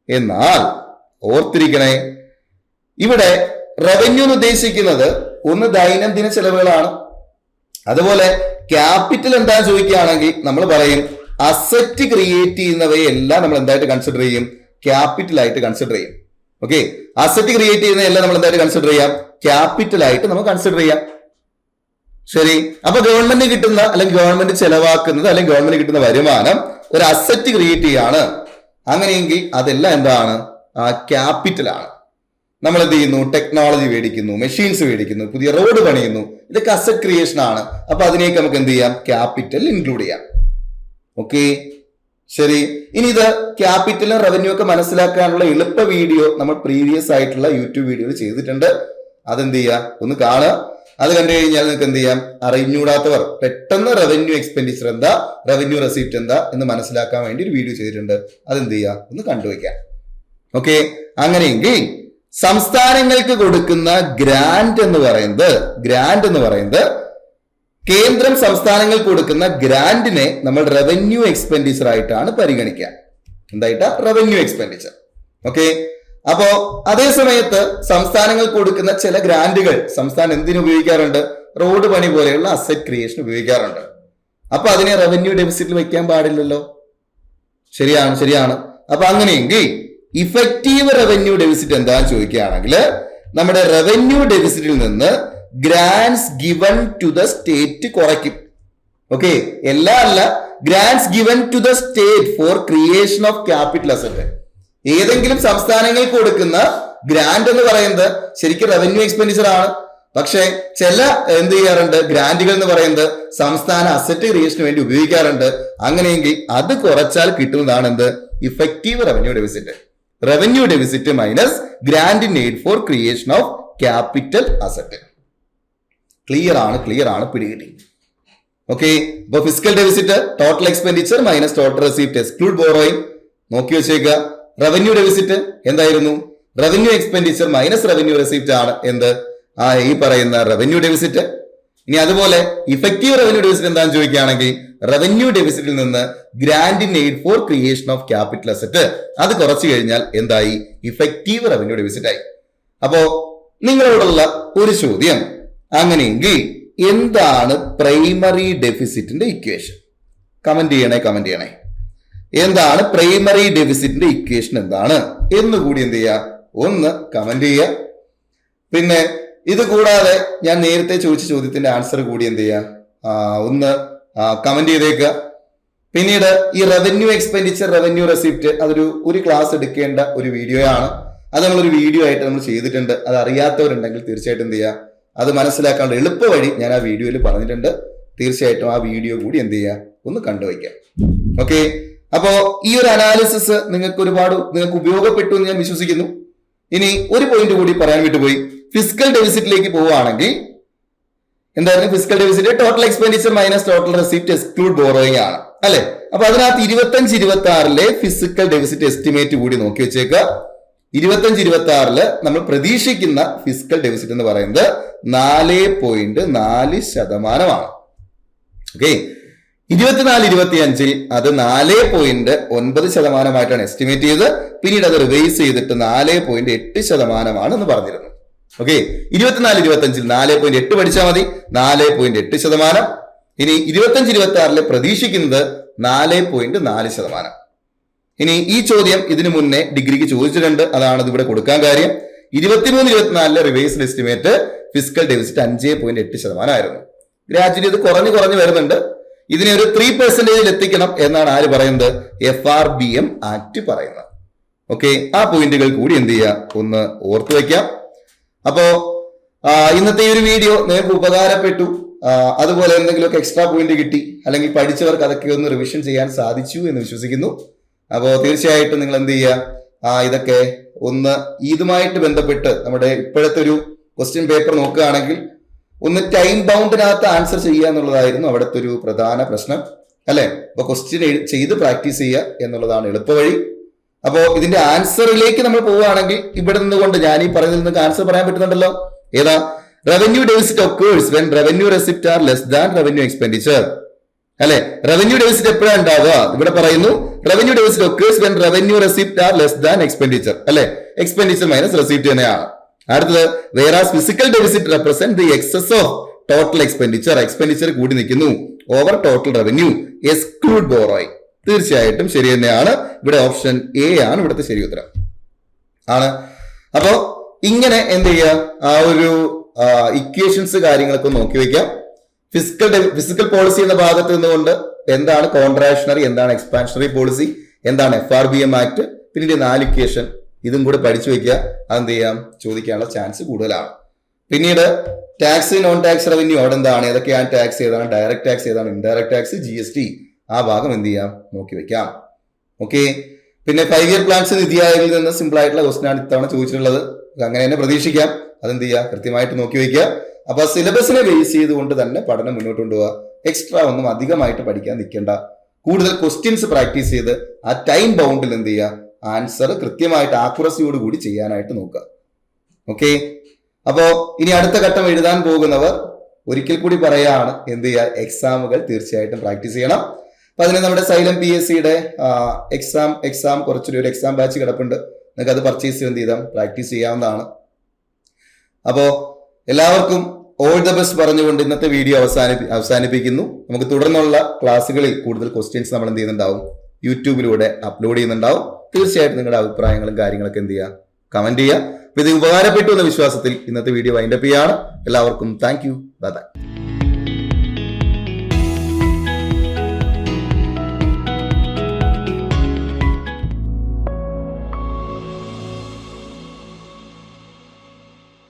എന്നാൽ ഓർത്തിരിക്കണേ, ഇവിടെ റവന്യൂ എന്ന് ഉദ്ദേശിക്കുന്നത് ഒന്ന് ദൈനംദിന ചെലവുകളാണ്. അതുപോലെ ക്യാപിറ്റൽ എന്താന്ന് ചോദിക്കുകയാണെങ്കിൽ നമ്മൾ പറയും അസറ്റ് ക്രിയേറ്റ് ചെയ്യുന്നവയെല്ലാം നമ്മൾ എന്തായിട്ട് കൺസിഡർ ചെയ്യും? ക്യാപിറ്റൽ ആയിട്ട് കൺസിഡർ ചെയ്യും. ഓക്കെ, അസറ്റ് ക്രിയേറ്റ് ചെയ്യുന്നതെല്ലാം നമ്മൾ എന്തായിട്ട് കൺസിഡർ ചെയ്യാം? ക്യാപിറ്റൽ ആയിട്ട് നമുക്ക് കൺസിഡർ ചെയ്യാം. ശരി, അപ്പൊ ഗവൺമെന്റ് കിട്ടുന്ന അല്ലെങ്കിൽ ഗവൺമെന്റ് ചെലവാക്കുന്നത് അല്ലെങ്കിൽ ഗവൺമെന്റ് കിട്ടുന്ന വരുമാനം ഒരു അസറ്റ് ക്രിയേറ്റ് ചെയ്യാണ്. അങ്ങനെയെങ്കിൽ അതെല്ലാം എന്താണ്? ക്യാപിറ്റലാണ്. നമ്മൾ എന്ത് ചെയ്യുന്നു? ടെക്നോളജി മേടിക്കുന്നു, മെഷീൻസ് മേടിക്കുന്നു, പുതിയ റോഡ് പണിയുന്നു, ഇതൊക്കെ അസറ്റ് ക്രിയേഷൻ ആണ്. അപ്പൊ അതിനേക്ക് നമുക്ക് എന്ത് ചെയ്യാം? ക്യാപിറ്റൽ ഇൻക്ലൂഡ് ചെയ്യാം. ഓക്കെ, ശരി, ഇനി ഇത് ക്യാപിറ്റലും റവന്യൂ ഒക്കെ മനസ്സിലാക്കാനുള്ള എളുപ്പ വീഡിയോ നമ്മൾ പ്രീവിയസ് ആയിട്ടുള്ള യൂട്യൂബ് വീഡിയോയിൽ ചെയ്തിട്ടുണ്ട്. അതെന്ത് ചെയ്യുക, ഒന്ന് കാണുക. അത് കണ്ടു കഴിഞ്ഞാൽ നിങ്ങൾക്ക് എന്ത് ചെയ്യാം, അറിഞ്ഞൂടാത്തവർ പെട്ടെന്ന് റവന്യൂ എക്സ്പെൻഡിച്ചർ എന്താ, റവന്യൂ റെസിപ്റ്റ് എന്താ എന്ന് മനസ്സിലാക്കാൻ വേണ്ടി ഒരു വീഡിയോ ചെയ്തിട്ടുണ്ട്. അതെന്ത് ചെയ്യുക, ഒന്ന് കണ്ടുവയ്ക്കാം. ഓക്കെ, അങ്ങനെയെങ്കിൽ സംസ്ഥാനങ്ങൾക്ക് കൊടുക്കുന്ന ഗ്രാന്റ് എന്ന് പറയുന്നത് കേന്ദ്രം സംസ്ഥാനങ്ങൾക്ക് കൊടുക്കുന്ന ഗ്രാന്റിനെ നമ്മൾ റവന്യൂ എക്സ്പെൻഡിച്ചർ ആയിട്ടാണ് പരിഗണിക്കുക. എന്തായിട്ടാ? Revenue expenditure. ഓക്കെ, അപ്പോ അതേ സമയത്ത് സംസ്ഥാനങ്ങൾക്ക് കൊടുക്കുന്ന ചില ഗ്രാന്റുകൾ സംസ്ഥാനം എന്തിനു ഉപയോഗിക്കാറുണ്ട്? റോഡ് പണി പോലെയുള്ള അസറ്റ് ക്രിയേഷൻ ഉപയോഗിക്കാറുണ്ട്. അപ്പൊ അതിനെ റവന്യൂ ഡെഫിസിറ്റിൽ വെക്കാൻ പാടില്ലല്ലോ. ശരിയാണ്. അപ്പൊ അങ്ങനെയെങ്കിൽ ഇഫക്റ്റീവ് റവന്യൂ ഡെഫിസിറ്റ് എന്താന്ന് ചോദിക്കുകയാണെങ്കിൽ നമ്മുടെ റവന്യൂ ഡെഫിസിറ്റിൽ നിന്ന് grants given to the state കുറയ്ക്കും. ഓക്കെ, അല്ല, grants given to the state for creation of capital asset. ഏതെങ്കിലും സംസ്ഥാനങ്ങൾക്ക് കൊടുക്കുന്ന ഗ്രാന്റ് എന്ന് പറയുന്നത് ശരിക്കും റവന്യൂ എക്സ്പെൻഡിച്ചർ ആണ്. പക്ഷെ ചില എന്ത് ചെയ്യാറുണ്ട്, ഗ്രാന്റുകൾ എന്ന് പറയുന്നത് സംസ്ഥാന അസറ്റ് ക്രിയേഷന് വേണ്ടി ഉപയോഗിക്കാറുണ്ട്. അങ്ങനെയെങ്കിൽ അത് കുറച്ചാൽ കിട്ടുന്നതാണ് എന്ത്? Effective revenue deficit. Revenue deficit minus grant need for creation of capital asset. Clear ആണ്, പിടികിട്ടി. ഓക്കെ, അപ്പൊ physical deficit total expenditure minus total receipt exclude borrowing. നോക്കി വെച്ചേക്കുക. റവന്യൂ ഡെഫിസിറ്റ് എന്തായിരുന്നു? Revenue expenditure minus revenue receipt ആണ് എന്ത്? ഈ പറയുന്ന റവന്യൂ ഡെഫിസിറ്റ്. ഇനി അതുപോലെ ഇഫക്റ്റീവ് റവന്യൂ ഡെഫിസിറ്റ് എന്താണെന്ന് ചോദിക്കുകയാണെങ്കിൽ റവന്യൂ ഡെഫിസിറ്റിൽ നിന്ന് grant need for creation of capital asset അത് കുറച്ചു കഴിഞ്ഞാൽ എന്തായി? ഇഫക്റ്റീവ് റവന്യൂ ഡെഫിസിറ്റ് ആയി. അപ്പോ നിങ്ങളോടുള്ള ഒരു ചോദ്യം, അങ്ങനെയെങ്കിൽ എന്താണ് പ്രൈമറി ഡെഫിസിറ്റിന്റെ ഇക്വേഷൻ? കമന്റ് ചെയ്യണേ. എന്താണ് പ്രൈമറി ഡെഫിസിറ്റിന്റെ ഇക്വേഷൻ എന്താണ് എന്നുകൂടി എന്ത് ചെയ്യുക, ഒന്ന് കമന്റ് ചെയ്യുക. പിന്നെ ഇത് കൂടാതെ ഞാൻ നേരത്തെ ചോദിച്ച ചോദ്യത്തിന്റെ ആൻസർ കൂടി എന്ത് ചെയ്യുക, ഒന്ന് കമന്റ് ചെയ്തേക്കുക. പിന്നീട് ഈ റവന്യൂ എക്സ്പെൻഡിച്ചർ റവന്യൂ റെസിപ്റ്റ് ഒരു ക്ലാസ് എടുക്കേണ്ട ഒരു വീഡിയോ ആണ്. അത് നമ്മളൊരു വീഡിയോ ആയിട്ട് നമ്മൾ ചെയ്തിട്ടുണ്ട്. അത് അറിയാത്തവരുണ്ടെങ്കിൽ തീർച്ചയായിട്ടും എന്ത് ചെയ്യുക, അത് മനസ്സിലാക്കാനുള്ള എളുപ്പ വഴി ഞാൻ ആ വീഡിയോയിൽ പറഞ്ഞിട്ടുണ്ട്. തീർച്ചയായിട്ടും ആ വീഡിയോ കൂടി എന്ത് ചെയ്യുക, ഒന്ന് കണ്ടുവയ്ക്കാം. ഓക്കെ, അപ്പോ ഈ ഒരു അനാലിസിസ് നിങ്ങൾക്ക് ഉപയോഗപ്പെട്ടു എന്ന് ഞാൻ വിശ്വസിക്കുന്നു. ഇനി ഒരു പോയിന്റ് കൂടി പറയാൻ വിട്ടുപോയി. ഫിസിക്കൽ ഡെഫിസിറ്റിലേക്ക് പോവുകയാണെങ്കിൽ എന്തായിരുന്നു physical deficit? Total expenditure minus total receipt exclude borrowing ആണ് അല്ലെ? അപ്പൊ അതിനകത്ത് 25-26 ഫിസിക്കൽ ഡെഫിസിറ്റ് എസ്റ്റിമേറ്റ് കൂടി നോക്കി വെച്ചേക്കുക. 25-26 നമ്മൾ പ്രതീക്ഷിക്കുന്ന ഫിസിക്കൽ ഡെഫിസിറ്റ് എന്ന് പറയുന്നത് 4.4%. ഓക്കെ, 24-25 അത് 4.9% എസ്റ്റിമേറ്റ് ചെയ്ത് പിന്നീട് അത് റിവൈസ് ചെയ്തിട്ട് 4.8% എന്ന് പറഞ്ഞിരുന്നു. ഓക്കെ, 24-25 4.8 പഠിച്ചാൽ മതി, 4.8%. ഇനി 25-26 പ്രതീക്ഷിക്കുന്നത് 4.4%. ഇനി ഈ ചോദ്യം ഇതിനു മുന്നേ ഡിഗ്രിക്ക് ചോദിച്ചിട്ടുണ്ട്, അതാണ് ഇവിടെ കൊടുക്കാൻ കാര്യം. 23-24 റിവൈസ്ഡ് എസ്റ്റിമേറ്റ് ഫിസിക്കൽ ഡെഫിസിറ്റ് 5.8% ആയിരുന്നു. ഗ്രാജുവലി ഇത് കുറഞ്ഞു വരുന്നുണ്ട്. ഇതിനെ ഒരു 3% എത്തിക്കണം എന്നാണ് ആര് പറയുന്നത്? FRBM ആക്ട് പറയുന്നത്. ഓക്കെ, ആ പോയിന്റുകൾ കൂടി എന്ത് ചെയ്യുക, ഒന്ന് ഓർത്തു വയ്ക്കാം. അപ്പോ ഇന്നത്തെ ഈ ഒരു വീഡിയോ നിങ്ങൾക്ക് ഉപകാരപ്പെട്ടു, അതുപോലെ എന്തെങ്കിലുമൊക്കെ എക്സ്ട്രാ പോയിന്റ് കിട്ടി, അല്ലെങ്കിൽ പഠിച്ചവർക്ക് അതൊക്കെ ഒന്ന് റിവിഷൻ ചെയ്യാൻ സാധിച്ചു എന്ന് വിശ്വസിക്കുന്നു. അപ്പോൾ തീർച്ചയായിട്ടും നിങ്ങൾ എന്ത് ചെയ്യുക, ഇതൊക്കെ ഒന്ന് ഇതുമായിട്ട് ബന്ധപ്പെട്ട് നമ്മുടെ ഇപ്പോഴത്തെ ഒരു ക്വസ്റ്റ്യൻ പേപ്പർ നോക്കുകയാണെങ്കിൽ ഒന്ന് ടൈം ബൗണ്ടിനകത്ത് ആൻസർ ചെയ്യുക എന്നുള്ളതായിരുന്നു അവിടുത്തെ ഒരു പ്രധാന പ്രശ്നം അല്ലെ? അപ്പൊ ക്വസ്റ്റ്യൻ ചെയ്ത് പ്രാക്ടീസ് ചെയ്യുക എന്നുള്ളതാണ് എളുപ്പവഴി. അപ്പോ ഇതിന്റെ ആൻസറിലേക്ക് നമ്മൾ പോവുകയാണെങ്കിൽ ഇവിടെ നിന്നുകൊണ്ട് ഞാൻ ഈ പറഞ്ഞതിൽ നിങ്ങൾക്ക് ആൻസർ പറയാൻ പറ്റുന്നുണ്ടല്ലോ. ഏതാ? Revenue deficit occurs when revenue receipt are less than revenue expenditure അല്ലെ? റവന്യൂ ഡെഫിസിറ്റ് എപ്പോഴാണ് ഉണ്ടാവുക? ഇവിടെ പറയുന്നു revenue deficit occurs when revenue receipt are less than expenditure അല്ലെ? എക്സ്പെൻഡിച്ചർ മൈനസ് റെസിപ്റ്റ് തന്നെയാണ്. അടുത്തത് whereas physical deficit represent the excess of total expenditure കൂടി നിൽക്കുന്നു over total revenue exclude borrowing. തീർച്ചയായിട്ടും ശരി തന്നെയാണ്. ഇവിടെ ഓപ്ഷൻ എ ആണ് ഇവിടുത്തെ ശരി ഉത്തരം ആണ്. അപ്പോ ഇങ്ങനെ എന്ത് ചെയ്യുക, ആ ഒരു ഇക്വേഷൻസ് കാര്യങ്ങളൊക്കെ നോക്കി വെക്കാം. ഫിസിക്കൽ പോളിസി എന്ന ഭാഗത്ത് നിന്നുകൊണ്ട് എന്താണ് കോൺട്രാക്ഷണറി, എന്താണ് എക്സ്പാൻഷണറി പോളിസി, എന്താണ് FRBM ആക്ട്, പിന്നീട് 4 ഇക്വേഷൻ ഇതും കൂടെ പഠിച്ചു വെക്കുക. അതെന്ത് ചെയ്യാം, ചോദിക്കാനുള്ള ചാൻസ് കൂടുതലാണ്. പിന്നീട് ടാക്സ്, നോൺ ടാക്സ് റവന്യൂ അവിടെ എന്താണ്, ഏതൊക്കെയാണ് ടാക്സ്, ഏതാണ് ഡയറക്ട് ടാക്സ്, ഏതാണ് ഇൻഡയറക്ട് ടാക്സ്, GST, ആ ഭാഗം എന്ത് ചെയ്യാം നോക്കി വെക്കാം. ഓക്കെ. പിന്നെ 5 ഇയർ പ്ലാൻസ് നിതി ആയോഗിൽ നിന്ന് സിമ്പിൾ ആയിട്ടുള്ള ക്വസ്റ്റൻ ആണ് ഇത്തവണ ചോദിച്ചിട്ടുള്ളത്. അങ്ങനെ തന്നെ പ്രതീക്ഷിക്കാം. അതെന്ത് ചെയ്യുക, കൃത്യമായിട്ട് നോക്കി വയ്ക്കുക. അപ്പൊ സിലബസിനെ ബേസ് ചെയ്തുകൊണ്ട് തന്നെ പഠനം മുന്നോട്ട് കൊണ്ടുപോകുക. എക്സ്ട്രാ ഒന്നും അധികമായിട്ട് പഠിക്കാൻ നിൽക്കേണ്ട. കൂടുതൽ ക്വസ്റ്റ്യൻസ് പ്രാക്ടീസ് ചെയ്ത് ആ ടൈം ബൗണ്ടിൽ എന്ത് ചെയ്യുക, ആൻസർ കൃത്യമായിട്ട് ആക്യുറസിയോട് കൂടി ചെയ്യാനായിട്ട് നോക്കുക. ഓക്കെ. അപ്പോ ഇനി അടുത്ത ഘട്ടം എഴുതാൻ പോകുന്നവർ ഒരിക്കൽ കൂടി പറയാണ്, എന്ത് ചെയ്യുക, എക്സാമുകൾ തീർച്ചയായിട്ടും പ്രാക്ടീസ് ചെയ്യണം. അപ്പൊ അതിന് നമ്മുടെ സൈലം PSCയുടെ എക്സാം കുറച്ചൊരു ഒരു എക്സാം ബാച്ച് കിടപ്പുണ്ട്. നിങ്ങൾക്ക് അത് പർച്ചേസ് ചെയ്ത് എന്ത് ചെയ്താൽ പ്രാക്ടീസ് ചെയ്യാവുന്നതാണ്. അപ്പോ എല്ലാവർക്കും ഓൾ ദ ബെസ്റ്റ് പറഞ്ഞുകൊണ്ട് ഇന്നത്തെ വീഡിയോ അവസാനിപ്പിക്കുന്നു. നമുക്ക് തുടർന്നുള്ള ക്ലാസ്സുകളിൽ കൂടുതൽ ക്വസ്റ്റ്യൻസ് നമ്മൾ എന്ത് ചെയ്യുന്നുണ്ടാവും, യൂട്യൂബിലൂടെ അപ്ലോഡ് ചെയ്യുന്നുണ്ടാവും. തീർച്ചയായിട്ടും നിങ്ങളുടെ അഭിപ്രായങ്ങളും കാര്യങ്ങളൊക്കെ എന്ത് ചെയ്യുക, കമന്റ് ചെയ്യുക. ഇത് ഉപകാരപ്പെട്ടു എന്ന വിശ്വാസത്തിൽ ഇന്നത്തെ വീഡിയോ വൈൻഡപ്പ് ചെയ്യാണ്. എല്ലാവർക്കും താങ്ക് യു. Bye bye.